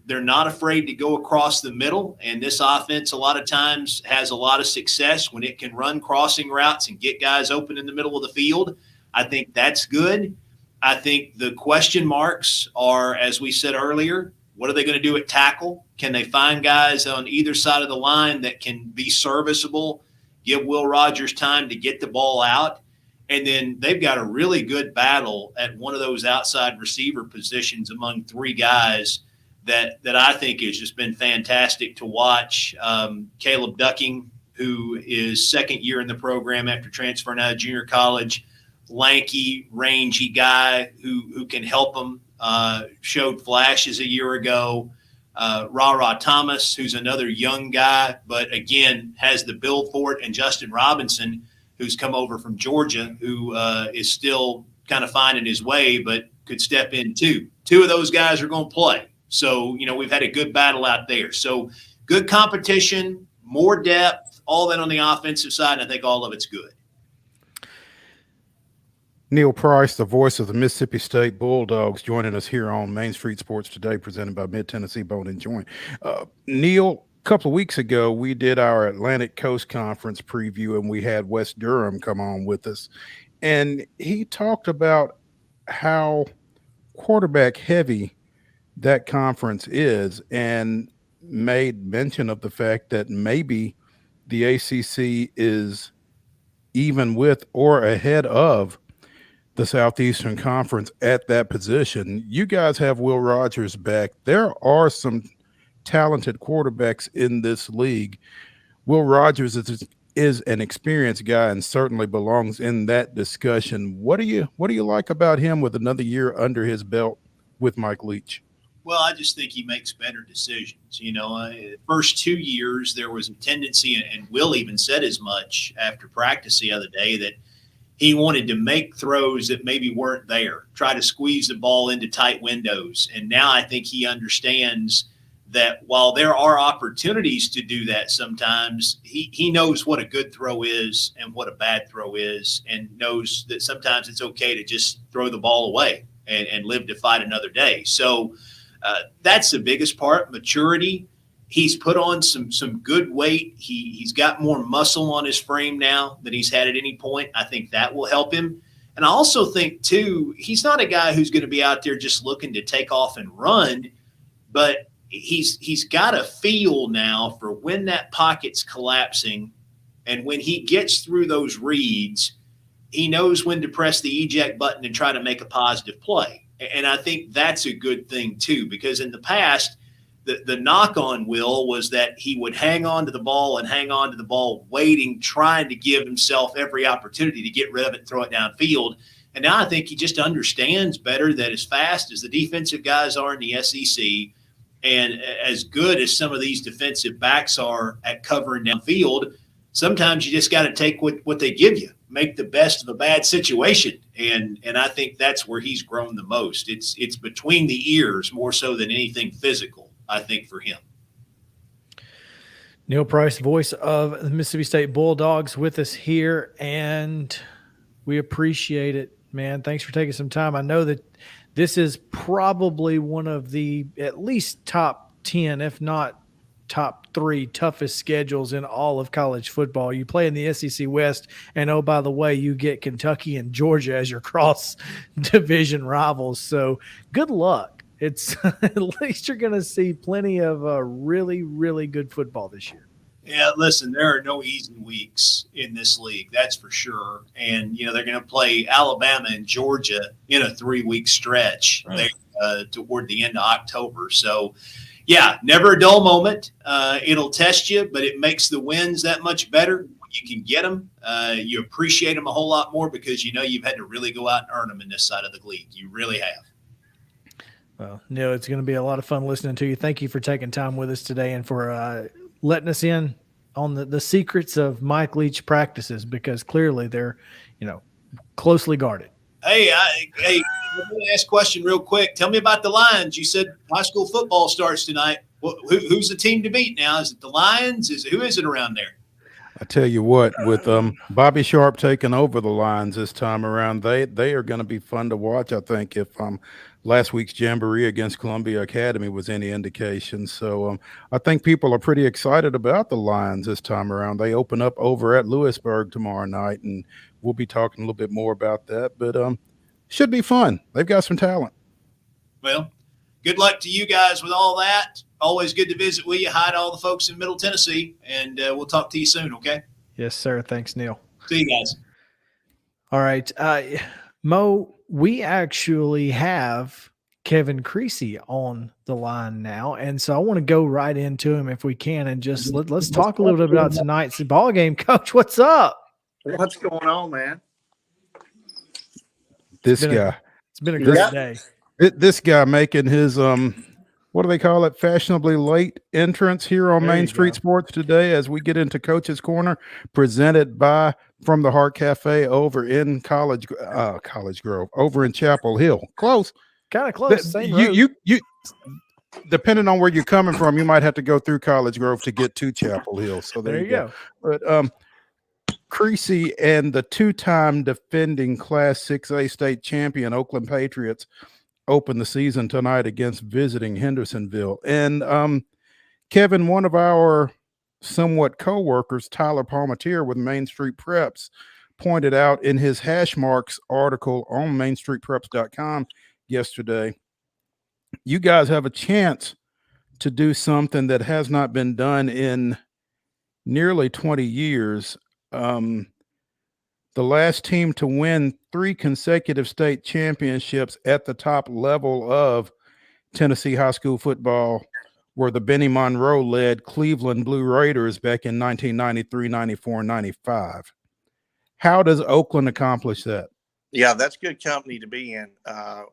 They're not afraid to go across the middle. And this offense a lot of times has a lot of success when it can run crossing routes and get guys open in the middle of the field. I think that's good. I think the question marks are, as we said earlier, what are they going to do at tackle? Can they find guys on either side of the line that can be serviceable, give Will Rogers time to get the ball out? And then they've got a really good battle at one of those outside receiver positions among three guys that I think has just been fantastic to watch. Caleb Ducking, who is second year in the program after transferring out of junior college, lanky, rangy guy who can help them, showed flashes a year ago. Ra Thomas, who's another young guy, but again, has the build for it. And Justin Robinson, who's come over from Georgia, who is still kind of finding his way, but could step in too. Two of those guys are going to play. So, you know, we've had a good battle out there. So good competition, more depth, all that on the offensive side. And I think all of it's good. Neil Price, the voice of the Mississippi State Bulldogs, joining us here on Main Street Sports Today, presented by Mid-Tennessee Bone and Joint. Neil, a couple of weeks ago, we did our Atlantic Coast Conference preview, and we had Wes Durham come on with us. And he talked about how quarterback heavy that conference is, and made mention of the fact that maybe the ACC is even with or ahead of the Southeastern Conference at that position. You guys have Will Rogers back. There are some talented quarterbacks in this league. Will Rogers is an experienced guy and certainly belongs in that discussion. What do you like about him with another year under his belt with Mike Leach? Well, I just think he makes better decisions. You know, the first 2 years, there was a tendency, and Will even said as much after practice the other day, that he wanted to make throws that maybe weren't there, try to squeeze the ball into tight windows. And now I think he understands that while there are opportunities to do that sometimes, he knows what a good throw is and what a bad throw is, and knows that sometimes it's okay to just throw the ball away and live to fight another day. So that's the biggest part, maturity. He's put on some good weight. He's got more muscle on his frame now than he's had at any point. I think that will help him. And I also think, too, he's not a guy who's going to be out there just looking to take off and run, but he's got a feel now for when that pocket's collapsing, and when he gets through those reads, he knows when to press the eject button and try to make a positive play. And I think that's a good thing too, because in the past, the knock on Will was that he would hang on to the ball, waiting, trying to give himself every opportunity to get rid of it and throw it downfield. And now I think he just understands better that as fast as the defensive guys are in the SEC, and as good as some of these defensive backs are at covering downfield, sometimes you just got to take what they give you, make the best of a bad situation. And I think that's where he's grown the most. It's between the ears more so than anything physical, I think, for him. Neil Price, voice of the Mississippi State Bulldogs, with us here, and we appreciate it, man. Thanks for taking some time. I know that this is probably one of the at least top 10, if not top 3 toughest schedules in all of college football. You play in the SEC West, and oh, by the way, you get Kentucky and Georgia as your cross division rivals. So good luck. It's at least you're going to see plenty of really, really good football this year. Yeah, listen, there are no easy weeks in this league, that's for sure. And, they're going to play Alabama and Georgia in a 3-week stretch toward the end of October. So, yeah, never a dull moment. It'll test you, but it makes the wins that much better when you can get them. You appreciate them a whole lot more because you've had to really go out and earn them in this side of the league. You really have. Well, Neil, it's going to be a lot of fun listening to you. Thank you for taking time with us today and for letting us in on the secrets of Mike Leach practices, because clearly they're, closely guarded. Hey, let me ask a question real quick. Tell me about the Lions. You said high school football starts tonight. Who's the team to beat now? Is it the Lions? Who is it around there? I tell you what, with Bobby Sharp taking over the Lions this time around, they are going to be fun to watch. I think if last week's Jamboree against Columbia Academy was any indication. So I think people are pretty excited about the Lions this time around. They open up over at Lewisburg tomorrow night, and we'll be talking a little bit more about that. But should be fun. They've got some talent. Well, good luck to you guys with all that. Always good to visit with you. Hi to all the folks in Middle Tennessee, and we'll talk to you soon, okay? Yes, sir. Thanks, Neil. See you guys. All right. Mo, we actually have Kevin Creasy on the line now, and so I want to go right into him if we can, and just let's talk a little bit about tonight's ball game. Coach, what's up? What's going on, man? This guy. It's been a great day. This guy making his what do they call it? Fashionably late entrance here on Main Street Sports today as we get into Coach's Corner, presented by From the Heart Cafe over in College Grove, over in Chapel Hill. Close. Kind of close. Same road. You depending on where you're coming from, you might have to go through College Grove to get to Chapel Hill. So there you go. But Creasy and the 2-time defending Class 6A state champion Oakland Patriots open the season tonight against visiting Hendersonville. And Kevin, one of our somewhat co-workers, Tyler Palmatier with Main Street Preps, pointed out in his hash marks article on mainstreetpreps.com yesterday, you guys have a chance to do something that has not been done in nearly 20 years. The last team to win 3 consecutive state championships at the top level of Tennessee high school football were the Benny Monroe-led Cleveland Blue Raiders back in 1993, 94, 95. How does Oakland accomplish that? Yeah, that's good company to be in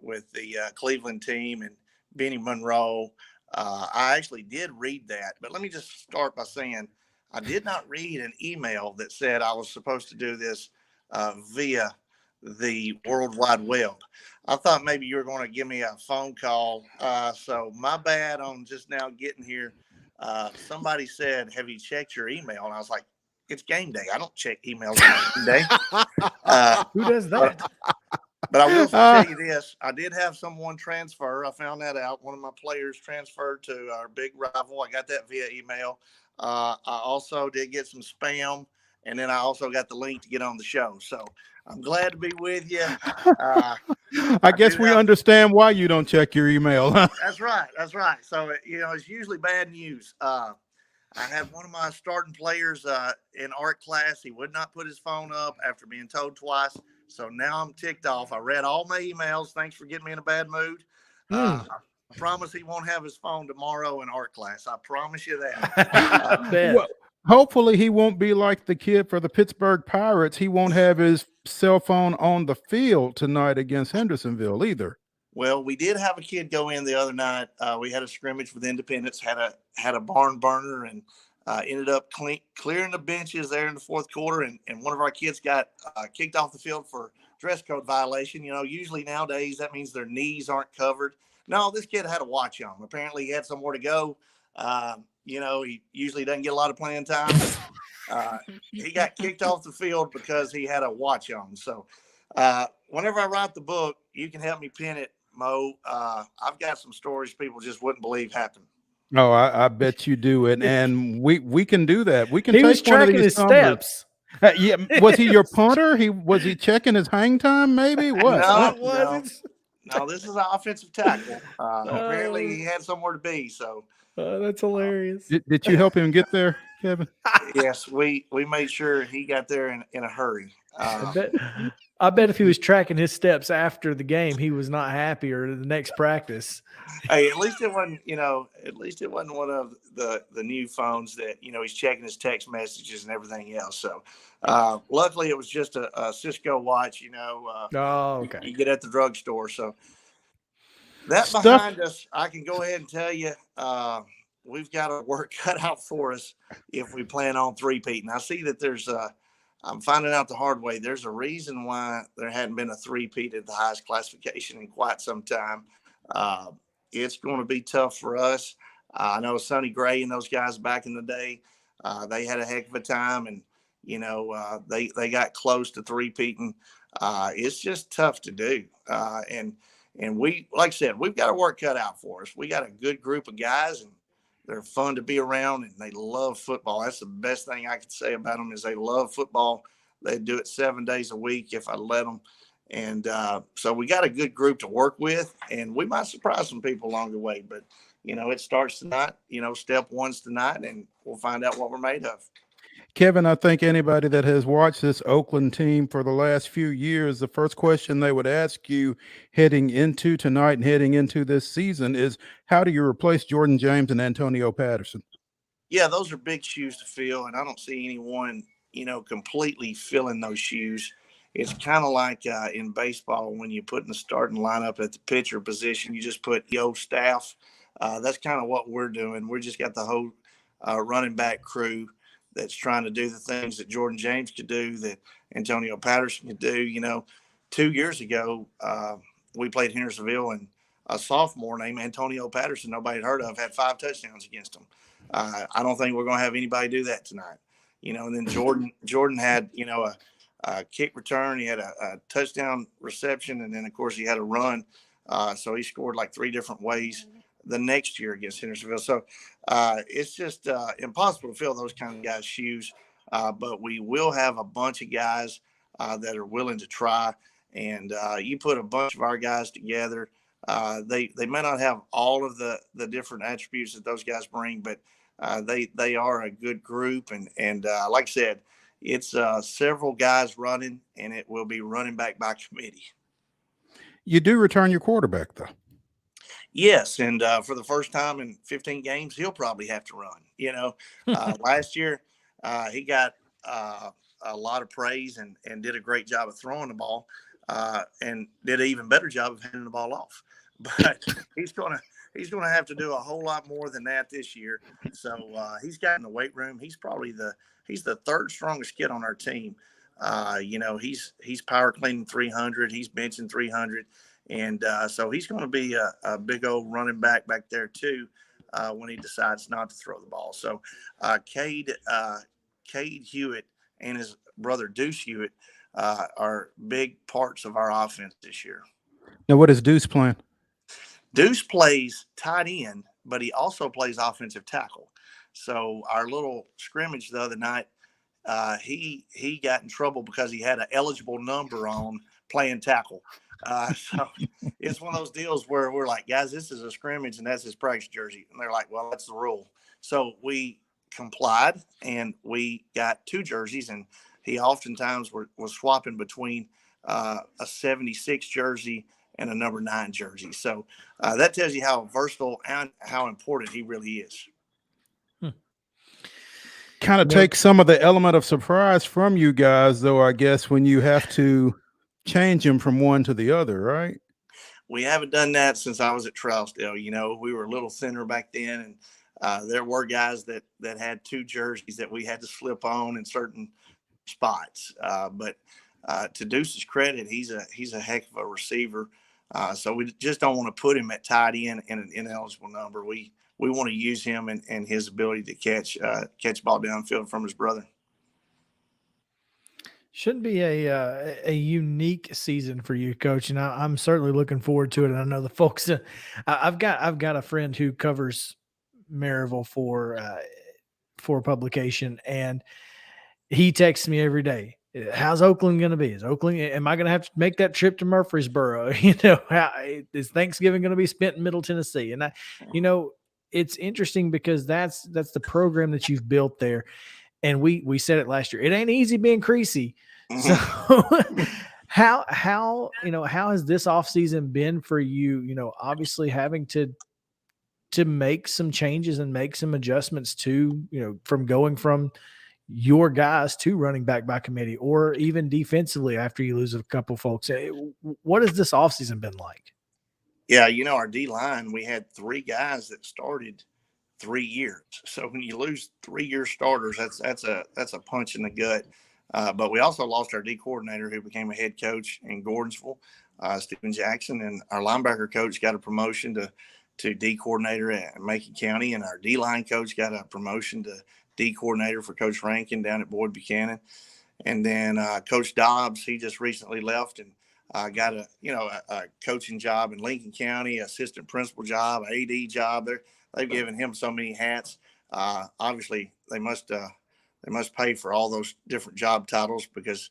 with the Cleveland team and Benny Monroe. I actually did read that, but let me just start by saying I did not read an email that said I was supposed to do this via the World Wide Web. I thought maybe you were going to give me a phone call. So my bad on just now getting here. Somebody said, have you checked your email? And I was like, it's game day. I don't check emails on game day. Who does that? But I will tell you this. I did have someone transfer. I found that out. One of my players transferred to our big rival. I got that via email. I also did get some spam and then I also got the link to get on the show. So I'm glad to be with you. I guess we understand why you don't check your email. That's right. That's right. So, it's usually bad news. I had one of my starting players in art class. He would not put his phone up after being told twice. So now I'm ticked off. I read all my emails. Thanks for getting me in a bad mood. I promise he won't have his phone tomorrow in art class. I promise you that. Well, hopefully he won't be like the kid for the Pittsburgh Pirates. He won't have his cell phone on the field tonight against Hendersonville either. Well, we did have a kid go in the other night. We had a scrimmage with Independence, had a barn burner, and ended up clearing the benches there in the fourth quarter. And one of our kids got kicked off the field for dress code violation. Usually nowadays that means their knees aren't covered. No, this kid had a watch on. Apparently he had somewhere to go. He usually doesn't get a lot of playing time. He got kicked off the field because he had a watch on. So whenever I write the book, you can help me pin it, Mo. I've got some stories people just wouldn't believe happened. Oh, I bet you do it, and we can do that. We can. He take was tracking his steps. Yeah, was he your punter? Was he checking his hang time? Maybe what? No, this is an offensive tackle. Apparently, he had somewhere to be. So that's hilarious. Did you help him get there, Kevin? Yes, we made sure he got there in a hurry. I bet if he was tracking his steps after the game, he was not happy, or the next practice. Hey, at least it wasn't, one of the new phones that, he's checking his text messages and everything else. So luckily it was just a Cisco watch, okay. You get at the drugstore. So that behind us, I can go ahead and tell you, we've got our work cut out for us if we plan on three-peating. I see that I'm finding out the hard way. There's a reason why there hadn't been a three-peat at the highest classification in quite some time. It's going to be tough for us. I know Sonny Gray and those guys back in the day, they had a heck of a time, and they got close to three-peating. It's just tough to do, and we, like I said, we've got our work cut out for us. We got a good group of guys, and they're fun to be around, and they love football. That's the best thing I could say about them is they love football. They do it 7 days a week if I let them. And so we got a good group to work with, and we might surprise some people along the way. But, it starts tonight. Step one's tonight, and we'll find out what we're made of. Kevin, I think anybody that has watched this Oakland team for the last few years, the first question they would ask you heading into tonight and heading into this season is, how do you replace Jordan James and Antonio Patterson? Yeah, those are big shoes to fill, and I don't see anyone, completely filling those shoes. It's kind of like in baseball when you put in the starting lineup at the pitcher position, you just put staff. That's kind of what we're doing. We just got the whole running back crew that's trying to do the things that Jordan James could do, that Antonio Patterson could do. 2 years ago, we played Hendersonville, and a sophomore named Antonio Patterson, nobody had heard of, had 5 touchdowns against him. I don't think we're going to have anybody do that tonight. And then Jordan had, a kick return. He had a touchdown reception, and then, of course, he had a run. So he scored like 3 different ways the next year against Hendersonville. So it's just impossible to fill those kind of guys' shoes. But we will have a bunch of guys that are willing to try. And you put a bunch of our guys together. They may not have all of the different attributes that those guys bring, but they are a good group. And like I said, it's several guys running, and it will be running back by committee. You do return your quarterback, though. Yes, and for the first time in 15 games, he'll probably have to run. Last year he got a lot of praise and did a great job of throwing the ball, and did an even better job of handing the ball off. But he's gonna have to do a whole lot more than that this year. So he's got in the weight room. He's probably he's the 3rd strongest kid on our team. He's power cleaning 300. He's benching 300. And so he's going to be a big old running back there, too, when he decides not to throw the ball. So Cade Hewitt and his brother Deuce Hewitt are big parts of our offense this year. Now, what is Deuce playing? Deuce plays tight end, but he also plays offensive tackle. So our little scrimmage the other night, he got in trouble because he had an eligible number on playing tackle. So it's one of those deals where we're like, guys, this is a scrimmage and that's his practice jersey. And they're like, well, that's the rule. So we complied and we got 2 jerseys, and he oftentimes was swapping between a 76 jersey and a number 9 jersey. So that tells you how versatile and how important he really is. Kind of takes some of the element of surprise from you guys, though, I guess, when you have to change him from one to the other, right? We haven't done that since I was at Trousdale. We were a little thinner back then, and there were guys that had 2 jerseys that we had to slip on in certain spots. But to Deuce's credit, he's a heck of a receiver. So we just don't want to put him at tight end in an ineligible number. We want to use him and his ability to catch ball downfield from his brother. Shouldn't be a unique season for you, Coach, and I'm certainly looking forward to it. And I know the folks. I've got a friend who covers Maryville for publication, and he texts me every day. How's Oakland going to be? Am I going to have to make that trip to Murfreesboro? How is Thanksgiving going to be spent in Middle Tennessee? And it's interesting because that's the program that you've built there. And we said it last year. It ain't easy being Creasy. So how has this offseason been for you? Obviously having to make some changes and make some adjustments to, from going from your guys to running back by committee, or even defensively after you lose a couple folks. What has this offseason been like? Yeah, our D line, we had 3 guys that started 3 years. So when you lose 3-year starters, that's a punch in the gut. But we also lost our D coordinator, who became a head coach in Gordonsville, Stephen Jackson, and our linebacker coach got a promotion to D coordinator at Macon County, and our D line coach got a promotion to D coordinator for Coach Rankin down at Boyd Buchanan. And then Coach Dobbs, he just recently left and got a coaching job in Lincoln County, assistant principal job, AD job. They've given him so many hats. Obviously, they must pay for all those different job titles, because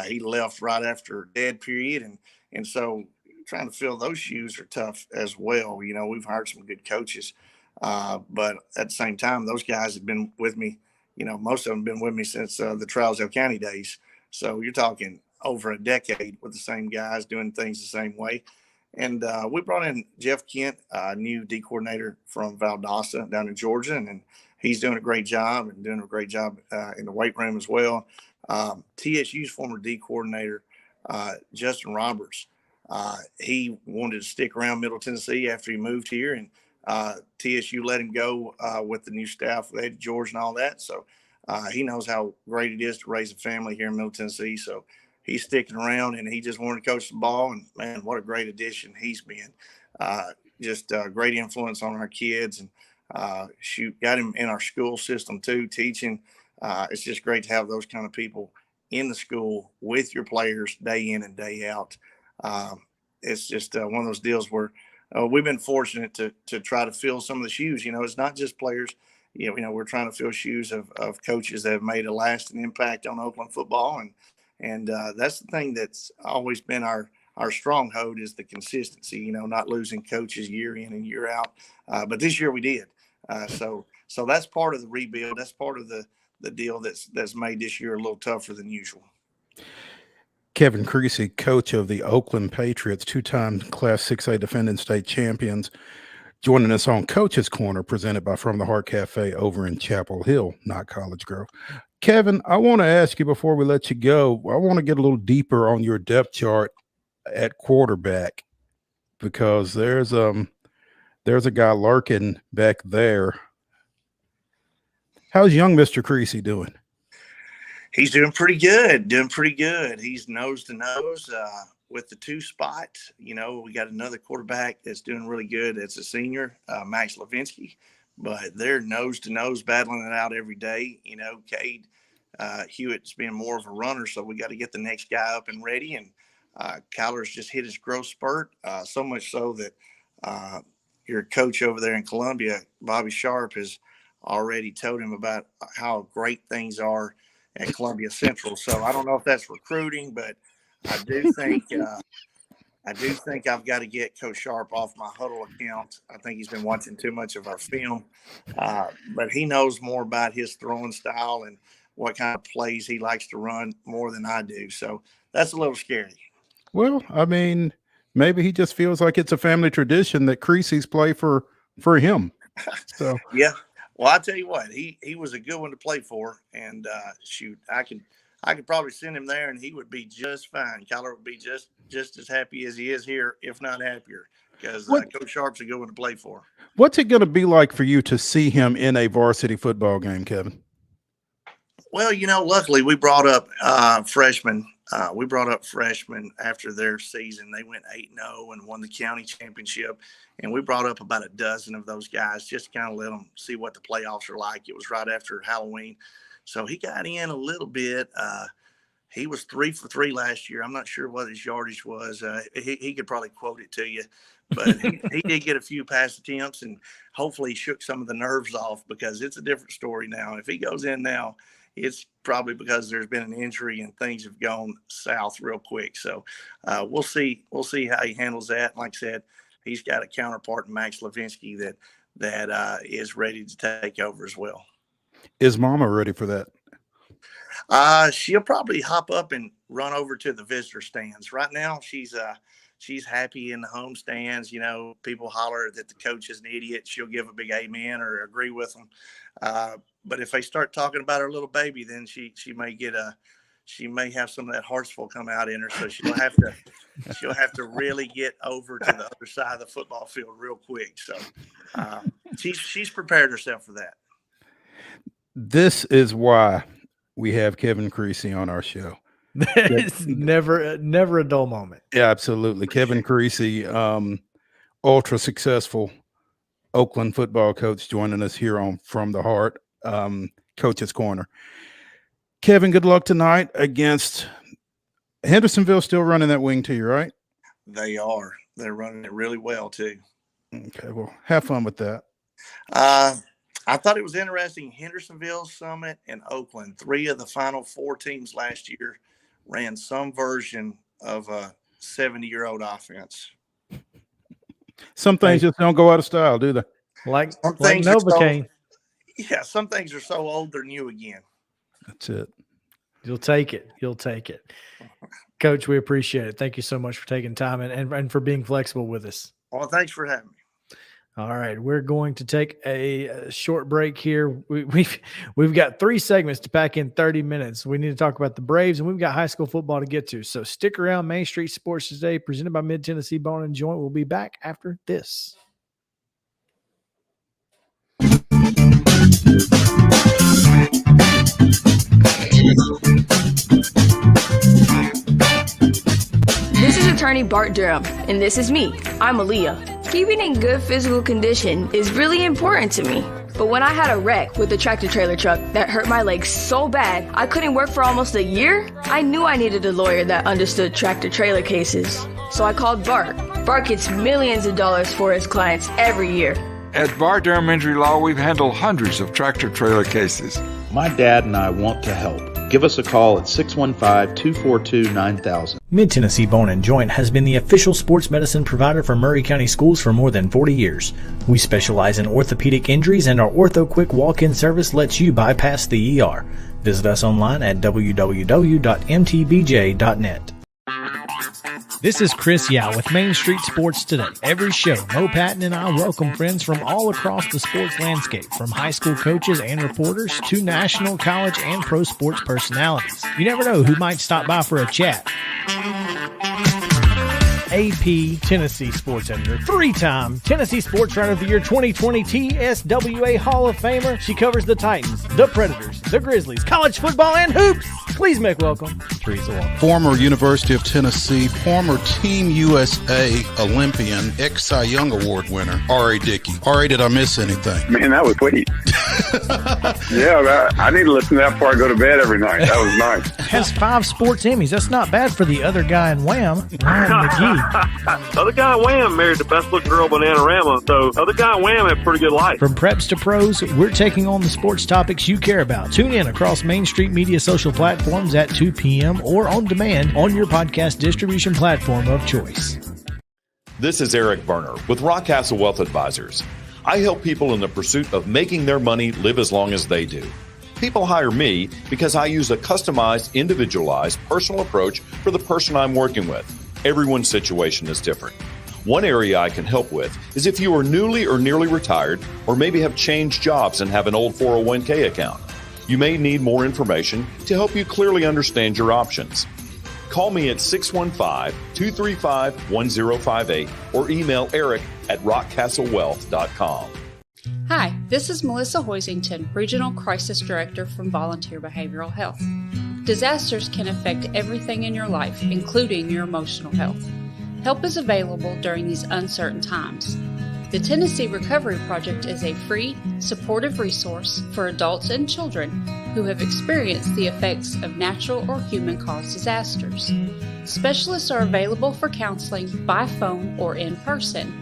he left right after dead period, and so trying to fill those shoes are tough as well. We've hired some good coaches, but at the same time, those guys have been with me. Most of them have been with me since the Trousdale County days. So you're talking over a decade with the same guys doing things the same way. And we brought in Jeff Kent, new D coordinator from Valdosta down in Georgia, and he's doing a great job in the weight room as well. TSU's former D coordinator, Justin Roberts, he wanted to stick around Middle Tennessee after he moved here, and TSU let him go with the new staff, with Eddie George and all that. So he knows how great it is to raise a family here in Middle Tennessee. So he's sticking around, and he just wanted to coach the ball. And man, what a great addition he's been. Just a great influence on our kids, and got him in our school system too, teaching. It's just great to have those kind of people in the school with your players day in and day out. It's just one of those deals where we've been fortunate to try to fill some of the shoes. It's not just players. We're trying to fill shoes of coaches that have made a lasting impact on Oakland football, and that's the thing that's always been our stronghold, is the consistency. Not losing coaches year in and year out. But this year we did. So that's part of the rebuild. That's part of the deal that's made this year a little tougher than usual. Kevin Creasy, coach of the Oakland Patriots, 2-time Class 6A defending state champions, joining us on Coach's Corner, presented by From the Heart Cafe over in Chapel Hill, not College Grove. Kevin, I want to ask you before we let you go, I want to get a little deeper on your depth chart at quarterback, because there's a guy lurking back there. How's young Mr. Creasy doing? He's doing pretty good. He's nose to nose with the 2 spot. We got another quarterback that's doing really good. It's a senior, Max Levinsky, but they're nose to nose battling it out every day. Cade Hewitt's being more of a runner, so we got to get the next guy up and ready. And Kyler's just hit his growth spurt, so much so that your coach over there in Columbia, Bobby Sharp, has already told him about how great things are at Columbia Central. So I don't know if that's recruiting, but I do think I've got to get Coach Sharp off my huddle account. I think he's been watching too much of our film, but he knows more about his throwing style and what kind of plays he likes to run more than I do. So that's a little scary. Well, I mean, maybe he just feels like it's a family tradition that Creasy's play for him. So yeah. Well, I tell you what, he was a good one to play for, and shoot, I could probably send him there, and he would be just fine. Kyler would be just as happy as he is here, if not happier, because Coach Sharp's a good one to play for. What's it going to be like for you to see him in a varsity football game, Kevin? Well, luckily we brought up freshmen. We brought up freshmen after their season. They went 8-0 and won the county championship. And we brought up about a dozen of those guys just to kind of let them see what the playoffs are like. It was right after Halloween. So he got in a little bit. He was 3 for 3 last year. I'm not sure what his yardage was. He could probably quote it to you. But he did get a few pass attempts, and hopefully he shook some of the nerves off, because it's a different story now. If he goes in now, it's probably because there's been an injury and things have gone south real quick. So we'll see how he handles that. Like I said, he's got a counterpart in Max Levinsky that is ready to take over as well. Is Mama ready for that? She'll probably hop up and run over to the visitor stands. Right now, she's happy in the home stands. People holler that the coach is an idiot. She'll give a big amen or agree with them. But if they start talking about her little baby, then she may have some of that Hartsville come out in her. So she'll have to really get over to the other side of the football field real quick. So she's prepared herself for that. This is why we have Kevin Creasy on our show. It's never a dull moment. Yeah, absolutely. Kevin Creasy, ultra successful Oakland football coach, joining us here on From the Heart, Coach's Corner. Kevin, good luck tonight against Hendersonville. Still running that wing to you, right? They are. They're running it really well too. Okay, well, have fun with that. I thought it was interesting. Hendersonville, Summit, and Oakland, 3 of the final 4 teams last year ran some version of a 70-year-old offense. Some things just don't go out of style, do they? Like Novocaine. Yeah, some things are so old they're new again. That's it. You'll take it. Coach, we appreciate it. Thank you so much for taking time and for being flexible with us. Well, thanks for having me. All right, we're going to take a short break here. We've got 3 segments to pack in 30 minutes. We need to talk about the Braves, and we've got high school football to get to. So stick around. Main Street Sports Today, presented by Mid Tennessee Bone and Joint. We'll be back after this. This is attorney Bart Durham, and this is me. I'm Aaliyah. Keeping in good physical condition is really important to me. But when I had a wreck with a tractor-trailer truck that hurt my legs so bad I couldn't work for almost a year, I knew I needed a lawyer that understood tractor-trailer cases. So I called Bart. Bart gets millions of dollars for his clients every year. At Bart Durham Injury Law, we've handled hundreds of tractor-trailer cases. My dad and I want to help. Give us a call at 615-242-9000. Mid-Tennessee Bone and Joint has been the official sports medicine provider for Murray County Schools for more than 40 years. We specialize in orthopedic injuries, and our Ortho Quick walk-in service lets you bypass the ER. Visit us online at www.mtbj.net. This is Chris Yao with Main Street Sports Today. Every show, Mo Patton and I welcome friends from all across the sports landscape, from high school coaches and reporters to national, college, and pro sports personalities. You never know who might stop by for a chat. AP Tennessee Sports Editor, 3-time Tennessee Sports Writer of the Year 2020 TSWA Hall of Famer. She covers the Titans, the Predators, the Grizzlies, college football, and hoops. Please make welcome Teresa Walker. Former University of Tennessee, former Team USA Olympian, ex-Cy Young Award winner, R.A. Dickey. R.A., did I miss anything? Man, that was sweet. I need to listen to that before I go to bed every night. That was nice. Has 5 sports Emmys. That's not bad for the other guy in Wham, Ryan McGee. Other guy in Wham married the best looking girl, Bananarama. So other guy in Wham had a pretty good life. From preps to pros, we're taking on the sports topics you care about. Tune in across Main Street Media social platforms at 2 p.m. or on demand on your podcast distribution platform of choice. This is Eric Berner with Rockcastle Wealth Advisors. I help people in the pursuit of making their money live as long as they do. People hire me because I use a customized, individualized, personal approach for the person I'm working with. Everyone's situation is different. One area I can help with is if you are newly or nearly retired, or maybe have changed jobs and have an old 401k account. You may need more information to help you clearly understand your options. Call me at 615-235-1058 or email Eric at rockcastlewealth.com. Hi, this is Melissa Hoisington, Regional Crisis Director from Volunteer Behavioral Health. Disasters can affect everything in your life, including your emotional health. Help is available during these uncertain times. The Tennessee Recovery Project is a free, supportive resource for adults and children who have experienced the effects of natural or human-caused disasters. Specialists are available for counseling by phone or in person.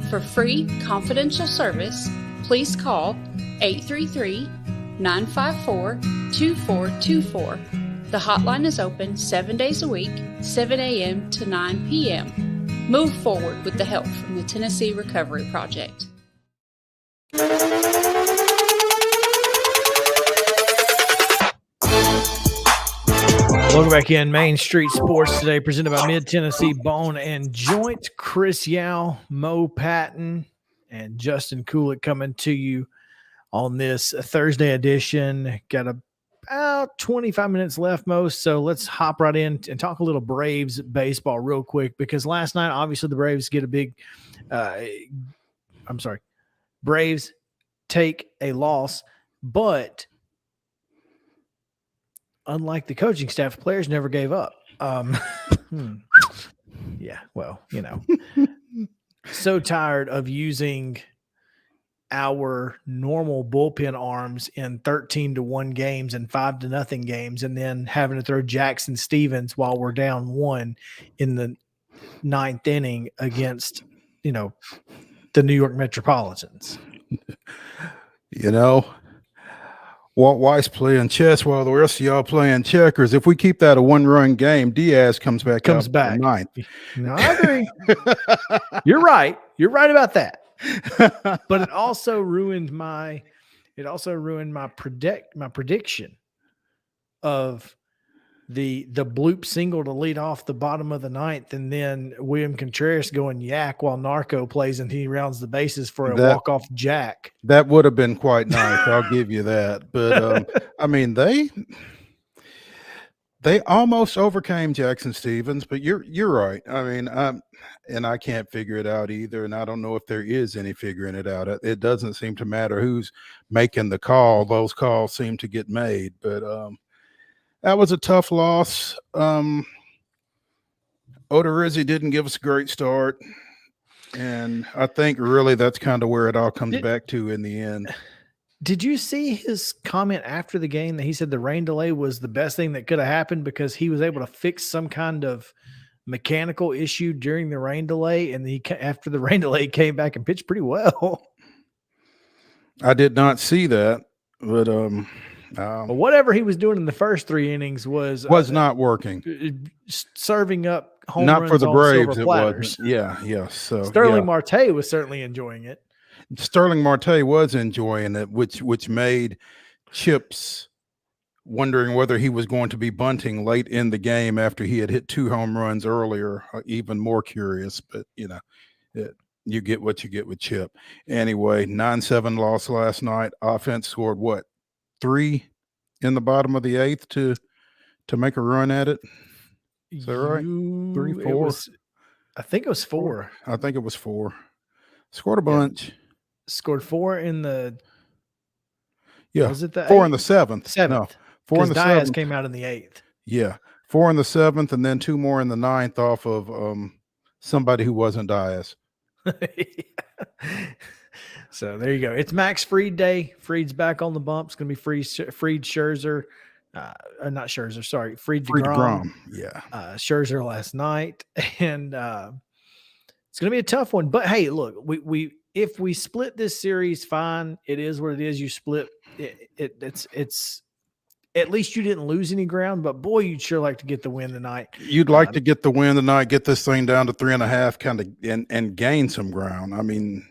For free, confidential service, please call 833-954-2424. The hotline is open 7 days a week, 7 a.m. to 9 p.m. Move forward with the help from the Tennessee Recovery Project. Welcome back in Main Street Sports today, presented by Mid-Tennessee Bone and Joint. Chris Yao, Mo Patton, and Justin Kulik coming to you on this Thursday edition. Got about 25 minutes left, most. So let's hop right in and talk a little Braves baseball real quick, because last night, obviously, the Braves get a big Braves take a loss, but unlike the coaching staff, players never gave up. Yeah, well, so tired of using our normal bullpen arms in 13-1 games and 5-0 games, and then having to throw Jackson Stevens while we're down 1 in the 9th inning against, the New York Metropolitans. Walt Weiss playing chess while the rest of y'all playing checkers. If we keep that a 1-run game, Diaz comes back. Ninth. No, I agree. You're right. You're right about that. But it also ruined my prediction of the bloop single to lead off the bottom of the 9th, and then William Contreras going yak while Narco plays and he rounds the bases for a walk-off jack. That would have been quite nice. I'll give you that. But they almost overcame Jackson Stevens, but you're right. And I can't figure it out either, and I don't know if there is any figuring it out. It doesn't seem to matter who's making the call. Those calls seem to get made, but that was a tough loss. Odorizzi didn't give us a great start, and I think really that's kind of where it all comes back to in the end. Did you see his comment after the game that he said the rain delay was the best thing that could have happened because he was able to fix some kind of mechanical issue during the rain delay, and after the rain delay came back and pitched pretty well? I did not see that, but whatever he was doing in the first 3 innings was not working. Serving up home not runs for the on Braves. silver It platters. wasn't. Yeah. So Sterling Marte was certainly enjoying it. Sterling Marte was enjoying it, which made Chips wondering whether he was going to be bunting late in the game after he had hit 2 home runs earlier. Even more curious, but you get what you get with Chip. Anyway, 9-7 loss last night. Offense scored 3 in the bottom of the 8th to make a run at it. Is that right? 3, 4? I think it was 4. I think it was 4. Scored a bunch. Scored 4 in the. Yeah. Was it the 4 8th? in the 7th? 7th. No, 4 in the Diaz 7th. came out in the 8th. Yeah, 4 in the 7th, and then 2 more in the 9th off of somebody who wasn't Diaz. So there you go. It's Max Fried Day. Fried's back on the bump. It's going to be Fried Scherzer. Not Scherzer, sorry. Fried DeGrom. Yeah. Scherzer last night. And it's going to be a tough one. But hey, look, if we split this series, fine. It is what it is. You split it's at least you didn't lose any ground, but boy, you'd sure like to get the win tonight. You'd like to get the win tonight, get this thing down to 3.5, kind of and gain some ground. I mean,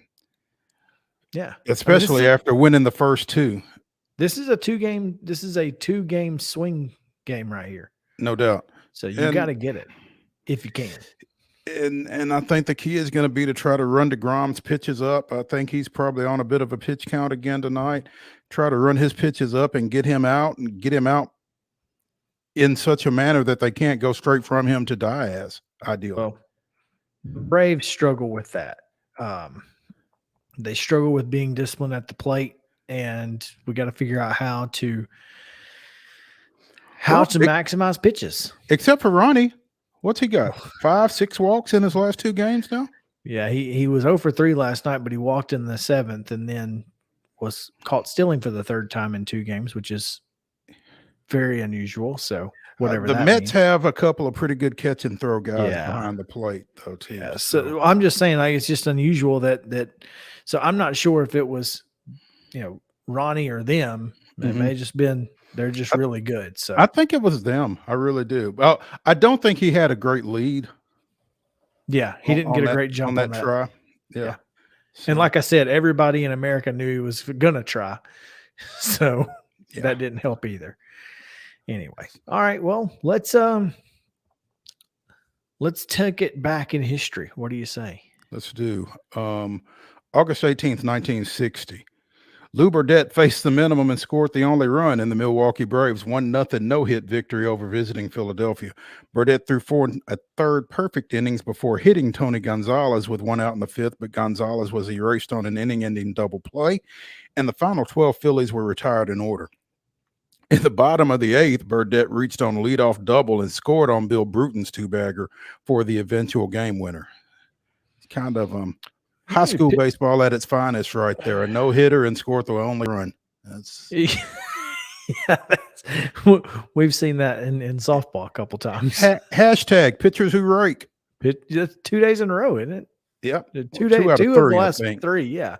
yeah, especially after winning the first 2. This is a 2-game swing game right here. No doubt. So you got to get it if you can. And I think the key is going to be to try to run DeGrom's pitches up. I think he's probably on a bit of a pitch count again tonight. Try to run his pitches up and get him out in such a manner that they can't go straight from him to Diaz, ideally. Well, Braves struggle with that. They struggle with being disciplined at the plate, and we got to figure out how to maximize pitches. Except for Ronnie. What's he got? 5, 6 walks in his last 2 games now? Yeah, he was 0 for 3 last night, but he walked in the 7th and then was caught stealing for the 3rd time in 2 games, which is very unusual. So whatever the that Mets means. have a couple of pretty good catch and throw guys behind the plate, though, too. Yeah, so I'm just saying, like, it's just unusual that. So I'm not sure if it was, Ronnie or them. It may have just been. They're just really good. So I think it was them. I really do. Well, I don't think he had a great lead. Yeah, he didn't get a great jump on that try. Yeah. So. And like I said, everybody in America knew he was gonna try. So that didn't help either. Anyway. All right. Well, let's take it back in history. What do you say? Let's do. August 18th, 1960. Lou Burdett faced the minimum and scored the only run in the Milwaukee Braves' 1-0 no-hit victory over visiting Philadelphia. Burdett threw 4 1/3 perfect innings before hitting Tony Gonzalez with 1 out in the 5th, but Gonzalez was erased on an inning-ending double play, and the final 12 Phillies were retired in order. In the bottom of the 8th, Burdett reached on a leadoff double and scored on Bill Bruton's 2-bagger for the eventual game winner. It's kind of high school baseball at its finest right there. A no-hitter and score the only run. That's we've seen that in softball a couple times. Hashtag pitchers who rake. 2 days in a row, isn't it? Yep. 2 days, 2 of the last 3. Yeah.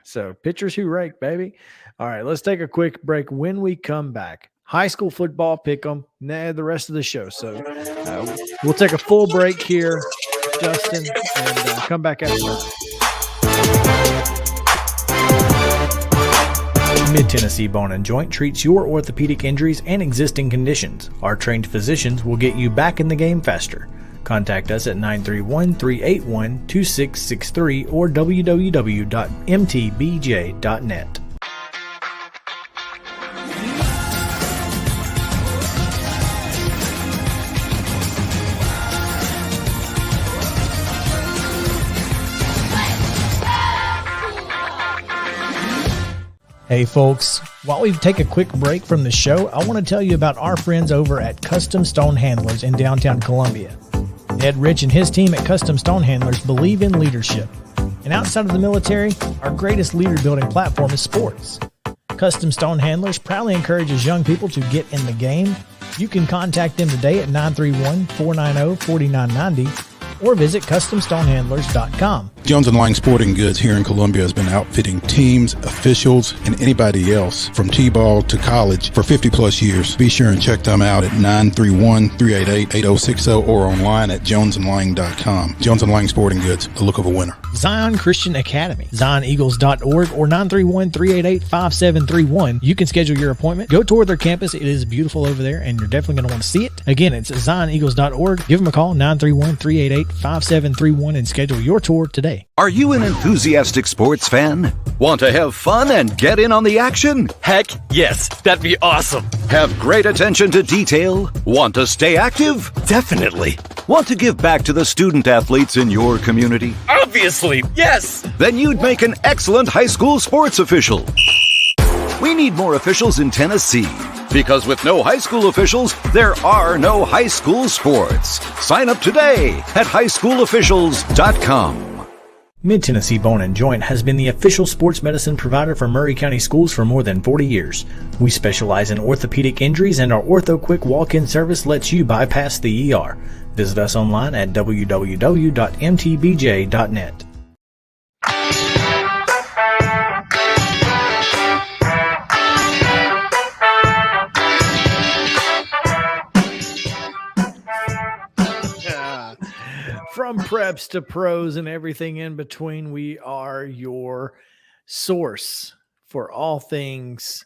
So pitchers who rake, baby. All right, let's take a quick break. When we come back, high school football pick 'em. The rest of the show. So we'll take a full break here, Justin, and come back after that. Mid-Tennessee Bone and Joint treats your orthopedic injuries and existing conditions. Our trained physicians will get you back in the game faster. Contact us at 931-381-2663 or www.mtbj.net. Hey folks, while we take a quick break from the show, I want to tell you about our friends over at Custom Stone Handlers in downtown Columbia. Ed Rich and his team at Custom Stone Handlers believe in leadership. And outside of the military, our greatest leader building platform is sports. Custom Stone Handlers proudly encourages young people to get in the game. You can contact them today at 931-490-4990 or visit CustomStonehandlers.com. Jones & Lang Sporting Goods here in Columbia has been outfitting teams, officials, and anybody else from T-ball to college for 50-plus years. Be sure and check them out at 931-388-8060 or online at jonesandlang.com. Jones & Lang Sporting Goods, the look of a winner. Zion Christian Academy, ZionEagles.org or 931-388-5731. You can schedule your appointment. Go tour their campus. It is beautiful over there, and you're definitely going to want to see it. Again, it's ZionEagles.org. Give them a call, 931-388-5731, and schedule your tour today. Are you an enthusiastic sports fan? Want to have fun and get in on the action? Heck yes, that'd be awesome. Have great attention to detail? Want to stay active? Definitely. Want to give back to the student athletes in your community? Obviously, yes. Then you'd make an excellent high school sports official. We We need more officials in Tennessee. Because with no high school officials, there are no high school sports. Sign up today at highschoolofficials.com. Mid-Tennessee Bone & Joint has been the official sports medicine provider for Murray County Schools for more than 40 years. We specialize in orthopedic injuries, and our Ortho Quick walk-in service lets you bypass the ER. Visit us online at www.mtbj.net. From preps to pros and everything in between, we are your source for all things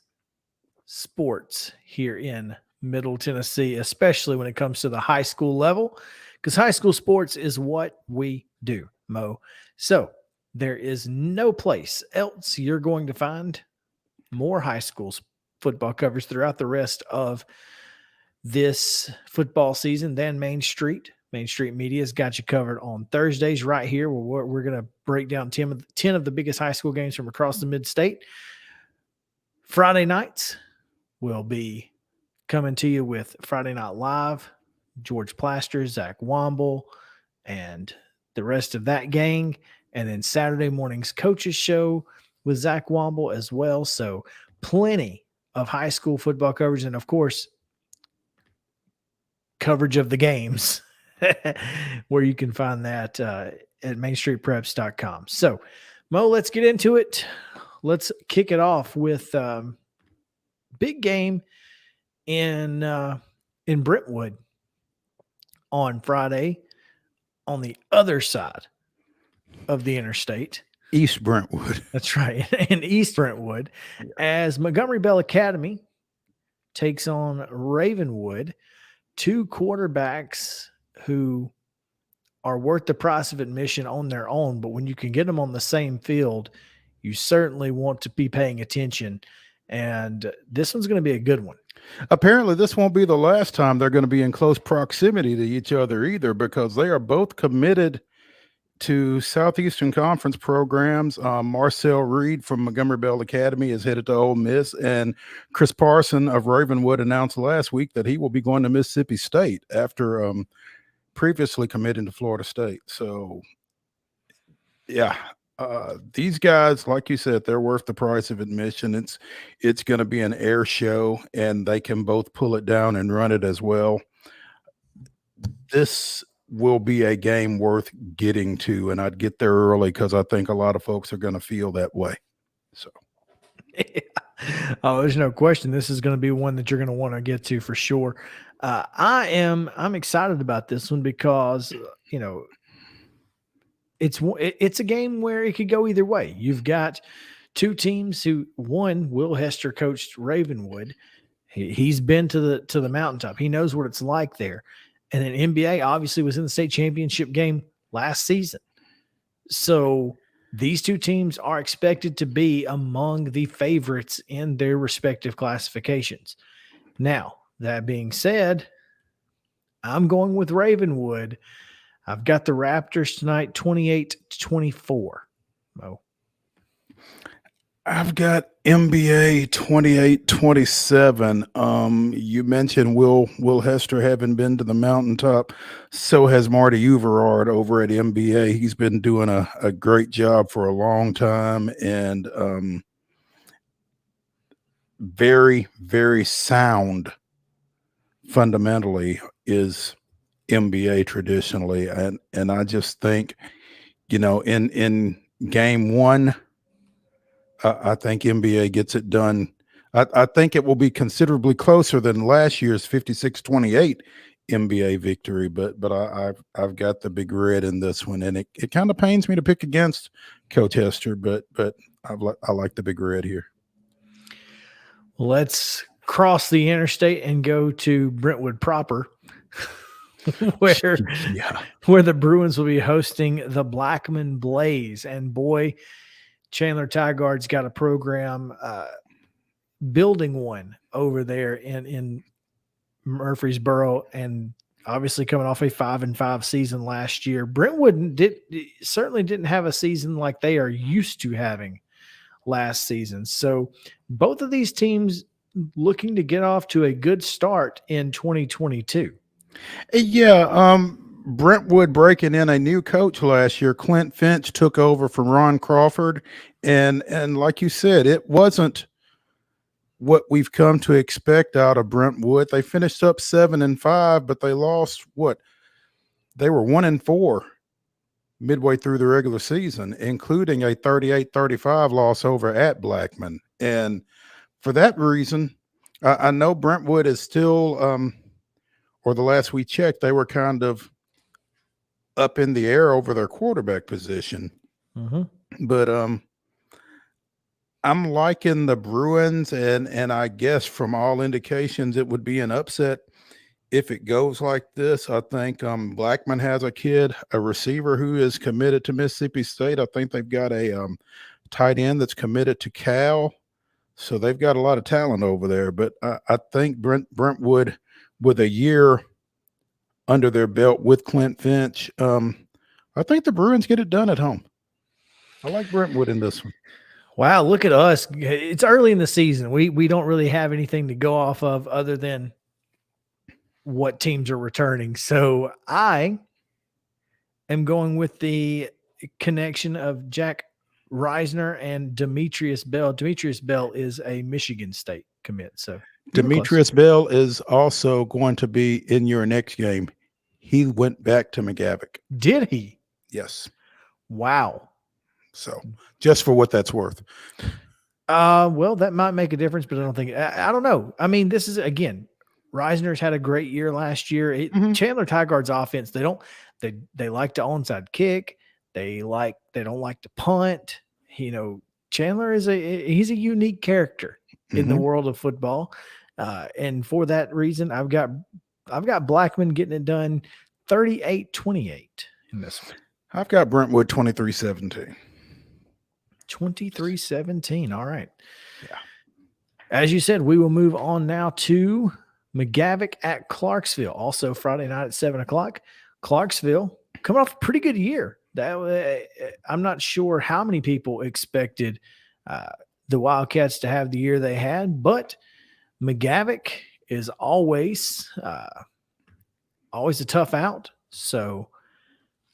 sports here in Middle Tennessee, especially when it comes to the high school level, because high school sports is what we do, Mo. So there is no place else you're going to find more high school football coverage throughout the rest of this football season than Main Street. Main Street Media's got you covered on Thursdays right here, where we're going to break down 10 of the biggest high school games from across the mid-state. Friday nights, we'll be coming to you with Friday Night Live, George Plaster, Zach Womble, and the rest of that gang. And then Saturday morning's Coaches Show with Zach Womble as well. So plenty of high school football coverage. And, of course, coverage of the games where you can find that at mainstreetpreps.com. So, Mo, let's get into it. Let's kick it off with big game in Brentwood on Friday on the other side of the interstate. East Brentwood. That's right. In East Brentwood, as Montgomery Bell Academy takes on Ravenwood, two quarterbacks who are worth the price of admission on their own, but when you can get them on the same field, you certainly want to be paying attention. And this one's going to be a good one. Apparently, this won't be the last time they're going to be in close proximity to each other either, because they are both committed to Southeastern Conference programs. Marcel Reed from Montgomery Bell Academy is headed to Ole Miss, and Chris Parson of Ravenwood announced last week that he will be going to Mississippi State after previously committing to Florida State. So, yeah, these guys, like you said, they're worth the price of admission. It's going to be an air show, and they can both pull it down and run it as well. This will be a game worth getting to, and I'd get there early because I think a lot of folks are going to feel that way. So, oh, there's no question. This is going to be one that you're going to want to get to for sure. I'm excited about this one because it's a game where it could go either way. You've got two teams who, one, Will Hester coached Ravenwood. He's been to the mountaintop. He knows what it's like there. And then NBA obviously was in the state championship game last season. So these two teams are expected to be among the favorites in their respective classifications. Now, that being said, I'm going with Ravenwood. I've got the Raptors tonight, 28-24. Mo. I've got NBA 28-27. You mentioned Will Hester having been to the mountaintop. So has Marty Uverard over at NBA. He's been doing a great job for a long time, and very, very sound fundamentally is NBA traditionally. And I just think, in game one, I think NBA gets it done. I think it will be considerably closer than last year's 56-28 NBA victory, but I've got the Big Red in this one, and it kind of pains me to pick against Coach Hester, but I like the Big Red here. Let's cross the interstate and go to Brentwood proper, where the Bruins will be hosting the Blackman Blaze, and boy, Chandler Tigard's got a program building one over there in Murfreesboro, and obviously coming off a 5-5 season last year. Brentwood certainly didn't have a season like they are used to having last season. So both of these teams looking to get off to a good start in 2022. Yeah, Brentwood breaking in a new coach last year. Clint Finch took over from Ron Crawford, and like you said, it wasn't what we've come to expect out of Brentwood. They finished up 7-5, but they lost what? They were 1-4 midway through the regular season, including a 38-35 loss over at Blackman. And for that reason, I know Brentwood is still, or the last we checked, they were kind of up in the air over their quarterback position. But I'm liking the Bruins, and I guess from all indications it would be an upset if it goes like this. I think Blackman has a kid, a receiver who is committed to Mississippi State. I think they've got a tight end that's committed to Cal. So they've got a lot of talent over there. But I think Brentwood, with a year under their belt with Clint Finch, I think the Bruins get it done at home. I like Brentwood in this one. Wow, look at us. It's early in the season. We don't really have anything to go off of other than what teams are returning. So I am going with the connection of Jack Reisner and Demetrius Bell. Demetrius Bell is a Michigan State commit. So Demetrius Bell is also going to be in your next game. He went back to McGavock. Did he? Yes. Wow. So just for what that's worth. Well, that might make a difference, but I don't think, I don't know. I mean, this is, again, Reisner's had a great year last year. Chandler Tigard's offense, they like to onside kick. They don't like to punt. You know, Chandler he's a unique character in the world of football. And for that reason, I've got Blackman getting it done 38-28 in this one. I've got Brentwood 23-17. 23-17. All right. Yeah. As you said, we will move on now to McGavock at Clarksville. Also Friday night at 7:00. Clarksville coming off a pretty good year. I'm not sure how many people expected the Wildcats to have the year they had, but McGavock is always a tough out. So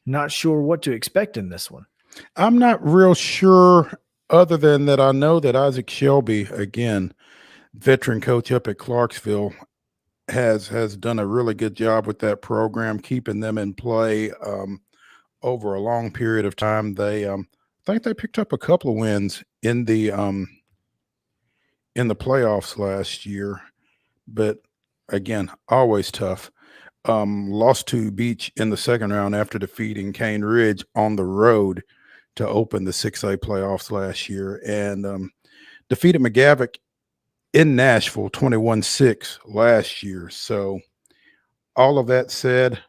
not sure what to expect in this one. I'm not real sure, other than that I know that Isaac Shelby, again, veteran coach up at Clarksville, has done a really good job with that program, keeping them in play over a long period of time. They think they picked up a couple of wins in the playoffs last year, but again, always tough. Lost to Beach in the second round after defeating Cane Ridge on the road to open the 6A playoffs last year, and defeated McGavock in Nashville 21-6 last year. So all of that said,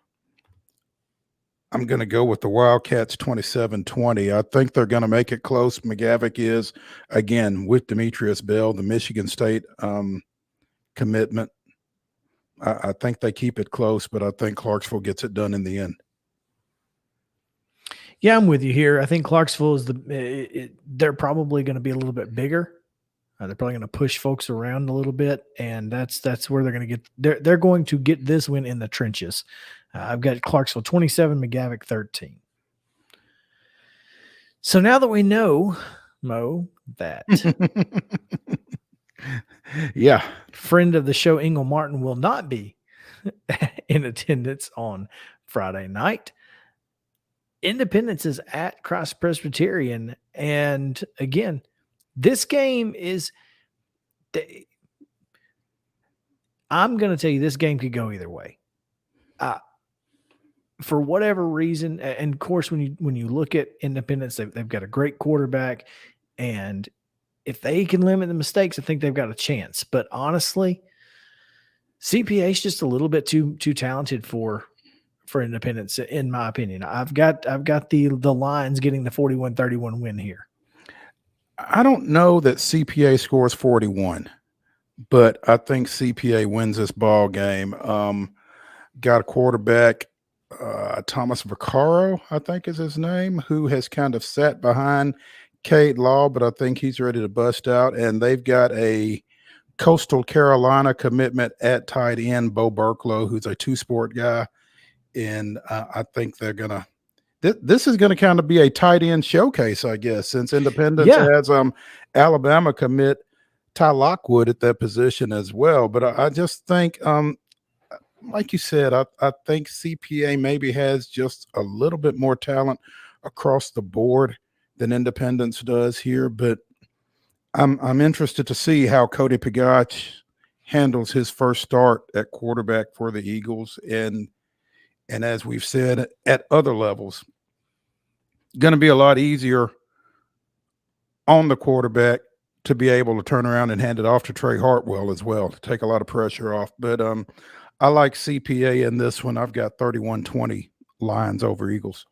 I'm going to go with the Wildcats 27-20. I think they're going to make it close. McGavock is, again, with Demetrius Bell, the Michigan State commitment. I think they keep it close, but I think Clarksville gets it done in the end. Yeah, I'm with you here. I think Clarksville is they're probably going to be a little bit bigger. They're probably going to push folks around a little bit, and that's where they're going to get. They're going to get this win in the trenches. I've got Clarksville 27, McGavock 13. So now that we know, Mo, that yeah, friend of the show Engel Martin will not be in attendance on Friday night. Independence is at Christ Presbyterian, and again, this game is. I'm going to tell you, this game could go either way. For whatever reason, and of course, when you look at Independence, they've got a great quarterback, and if they can limit the mistakes, I think they've got a chance. But honestly, CPA is just a little bit too talented for Independence, in my opinion. I've got the Lions getting the 41-31 win here. I don't know that CPA scores 41, but I think CPA wins this ball game. Got a quarterback, Thomas Vaccaro, I think is his name, who has kind of sat behind Cade Law, but I think he's ready to bust out. And they've got a Coastal Carolina commitment at tight end, Bo Burklow, who's a two-sport guy. And I think they're going to this is going to kind of be a tight end showcase, I guess, since Independence has Alabama commit Ty Lockwood at that position as well. But I just think, like you said, I think CPA maybe has just a little bit more talent across the board than Independence does here. But I'm interested to see how Cody Pagach handles his first start at quarterback for the Eagles. And as we've said at other levels, going to be a lot easier on the quarterback to be able to turn around and hand it off to Trey Hartwell as well, to take a lot of pressure off. But I like CPA in this one. I've got 31-20 Lions over Eagles.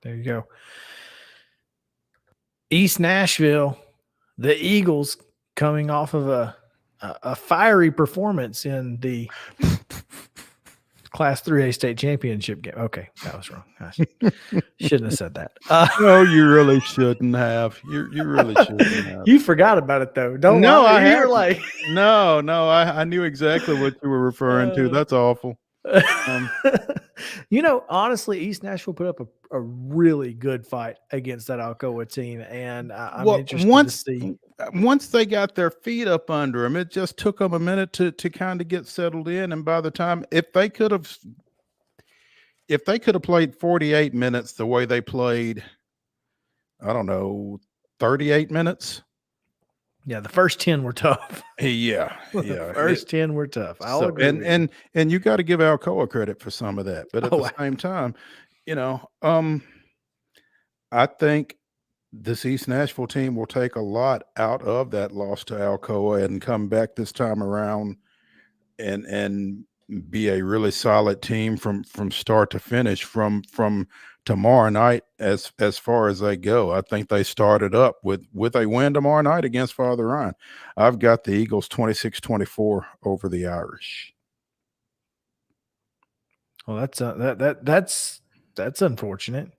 There you go. East Nashville, the Eagles coming off of a fiery performance in the Class 3A state championship game. Okay, that was wrong. I shouldn't have said that. No, you really shouldn't have. You really shouldn't have. You forgot about it though. Don't No, lie. I You were like, no. I knew exactly what you were referring to. That's awful. Honestly, East Nashville put up a really good fight against that Alcoa team, and I'm interested to see. Once they got their feet up under them, it just took them a minute to kind of get settled in. And by the time, if they could have played 48 minutes the way they played, I don't know, 38 minutes. Yeah, the first 10 were tough. Yeah. The first 10 were tough. I'll agree with you. And you got to give Alcoa credit for some of that. But at the same time, I think this East Nashville team will take a lot out of that loss to Alcoa and come back this time around and be a really solid team from start to finish from tomorrow night as far as they go. I think they started up with a win tomorrow night against Father Ryan. I've got the Eagles 26-24 over the Irish. Well, that's unfortunate.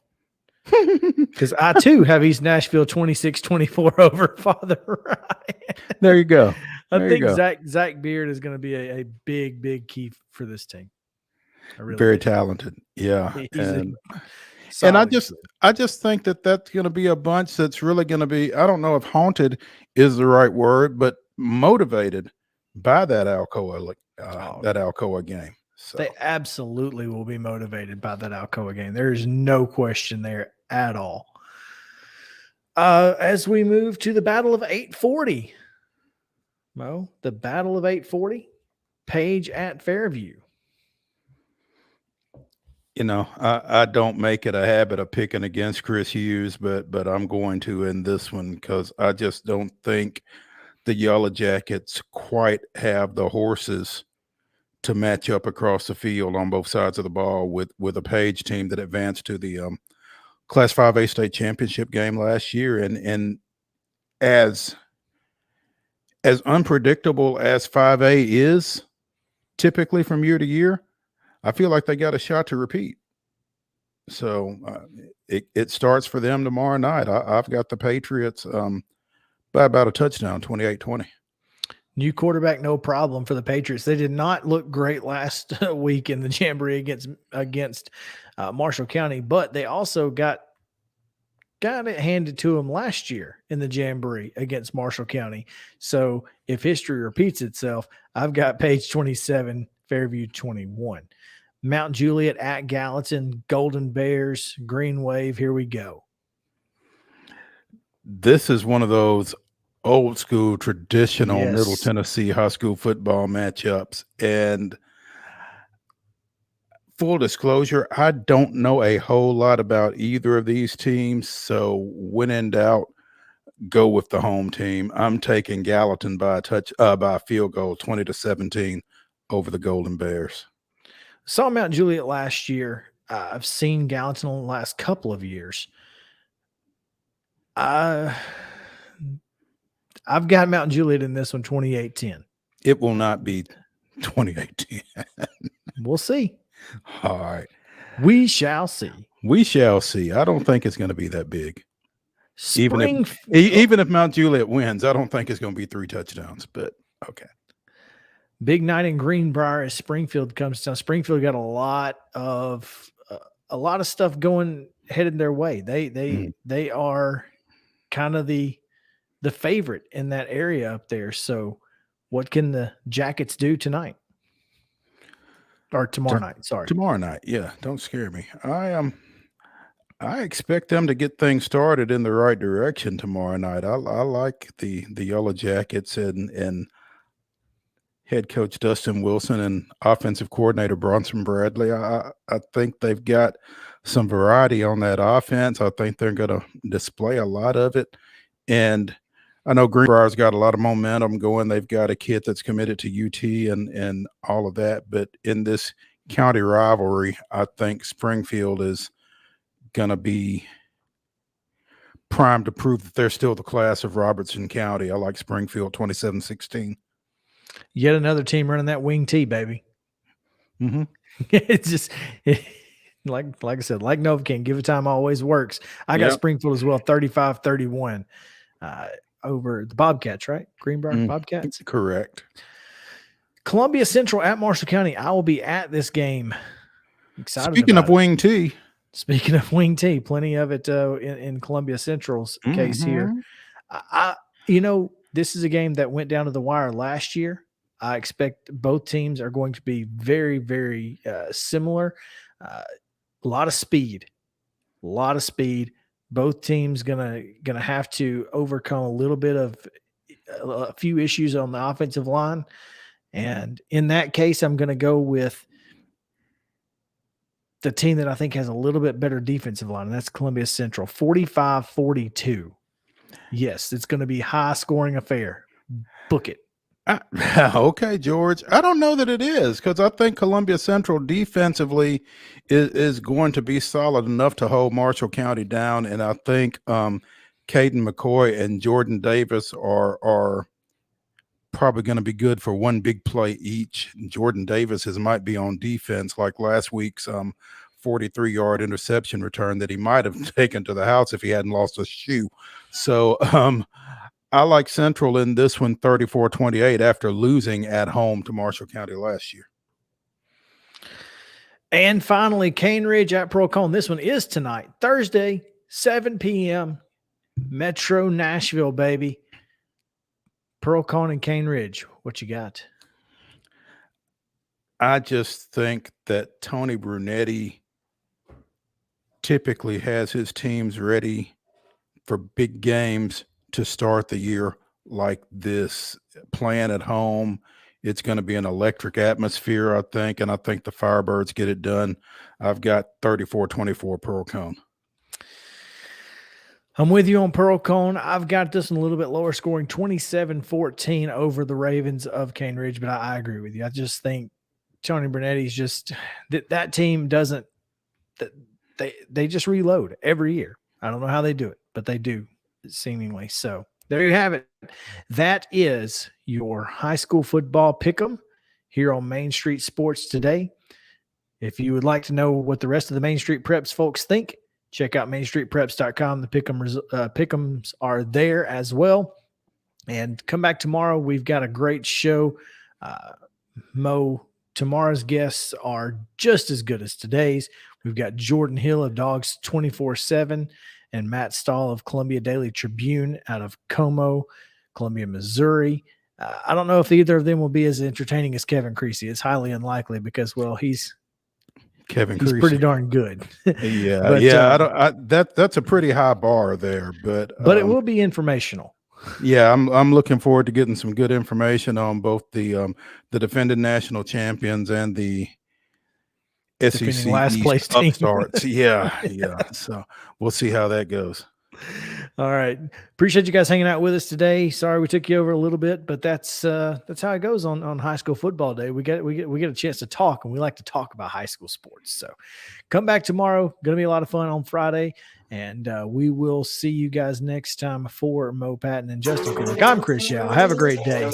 Because I too have East Nashville 26-24 over Father Ryan. There you go. I think Zach Beard is going to be a big key for this team. Very talented. Yeah. And I just think that that's going to be a bunch that's really going to be, I don't know if haunted is the right word, but motivated by that Alcoa game. So. They absolutely will be motivated by that Alcoa game. There is no question there at all. As we move to the Battle of 840, Mo, the Battle of 840, Page at Fairview. I don't make it a habit of picking against Chris Hughes, but I'm going to in this one because I just don't think the Yellow Jackets quite have the horses to match up across the field on both sides of the ball with a Page team that advanced to the Class 5A state championship game last year. And as unpredictable as 5A is typically from year to year, I feel like they got a shot to repeat. So it starts for them tomorrow night. I've got the Patriots by about a touchdown, 28-20. New quarterback, no problem for the Patriots. They did not look great last week in the Jamboree against Marshall County, but they also got it handed to them last year in the Jamboree against Marshall County. So if history repeats itself, I've got Page 27, Fairview 21. Mount Juliet at Gallatin, Golden Bears, Green Wave. Here we go. This is one of those old school traditional Middle Tennessee high school football matchups. And full disclosure, I don't know a whole lot about either of these teams. So when in doubt, go with the home team. I'm taking Gallatin by a field goal, 20-17 over the Golden Bears. Saw Mount Juliet last year. I've seen Gallatin in the last couple of years. I've got Mount Juliet in this one, 28-10. It will not be 28-10. We'll see. All right. We shall see. We shall see. I don't think it's going to be that big. Even if Mount Juliet wins, I don't think it's going to be 3 touchdowns. But okay. Big night in Greenbrier as Springfield comes down. Springfield got a lot of stuff headed their way. They are kind of the favorite in that area up there. So what can the Jackets do tonight? Or tomorrow night, sorry. Tomorrow night, yeah. Don't scare me. I expect them to get things started in the right direction tomorrow night. I like the Yellow Jackets and head coach Dustin Wilson and offensive coordinator Bronson Bradley. I think they've got some variety on that offense. I think they're going to display a lot of it. And I know Greenbrier's got a lot of momentum going. They've got a kid that's committed to UT and all of that. But in this county rivalry, I think Springfield is going to be primed to prove that they're still the class of Robertson County. I like Springfield 27-16. Yet another team running that wing T, baby. Mm-hmm. It's just like I said, like Novocaine, give it time always works. I got Springfield as well, 35-31 over the Bobcats, right? Greenbrier Bobcats. Correct. Columbia Central at Marshall County. I will be at this game. Excited. Speaking of wing T. Speaking of wing T, plenty of it in Columbia Central's case here. This is a game that went down to the wire last year. I expect both teams are going to be very, very similar. A lot of speed. Both teams gonna have to overcome a little bit of a few issues on the offensive line. And in that case, I'm going to go with the team that I think has a little bit better defensive line, and that's Columbia Central, 45-42. Yes, it's going to be a high-scoring affair. Book it. Okay, George. I don't know that it is because I think Columbia Central defensively is going to be solid enough to hold Marshall County down, and I think Caden McCoy and Jordan Davis are probably going to be good for one big play each. Jordan Davis might be on defense like last week's 43-yard interception return that he might have taken to the house if he hadn't lost a shoe. So I like Central in this one 34-28 after losing at home to Marshall County last year. And finally, Cane Ridge at Pearl-Cohn. This one is tonight, Thursday, 7 p.m., Metro Nashville, baby. Pearl-Cohn and Cane Ridge, what you got? I just think that Tony Brunetti typically has his teams ready for big games to start the year like this. Playing at home, it's going to be an electric atmosphere, I think, and I think the Firebirds get it done. I've got 34-24 Pearl-Cohn. I'm with you on Pearl-Cohn. I've got this one a little bit lower scoring, 27-14 over the Ravens of Cane Ridge, but I agree with you. I just think Tony Brunetti's just that team doesn't they just reload every year. I don't know how they do it, but they do seemingly. So there you have it. That is your high school football pick'em here on Main Street Sports today. If you would like to know what the rest of the Main Street Preps folks think, check out mainstreetpreps.com. The pick'ems are there as well. And come back tomorrow. We've got a great show. Tomorrow's guests are just as good as today's. We've got Jordan Hill of Dogs 24/7 and Matt Stahl of Columbia Daily Tribune out of Como, Columbia, Missouri. I don't know if either of them will be as entertaining as Kevin Creasy. It's highly unlikely because, well, he's pretty darn good. That's a pretty high bar there, but it will be informational. Yeah, I'm looking forward to getting some good information on both the defending national champions and the SEC last place team. upstarts. Yeah. So we'll see how that goes. All right. Appreciate you guys hanging out with us today. Sorry we took you over a little bit, but that's how it goes on high school football day. We get a chance to talk, and we like to talk about high school sports. So come back tomorrow. Going to be a lot of fun on Friday, and we will see you guys next time. For Mo Patton and Justin Cook, I'm Chris Yao. Have a great day.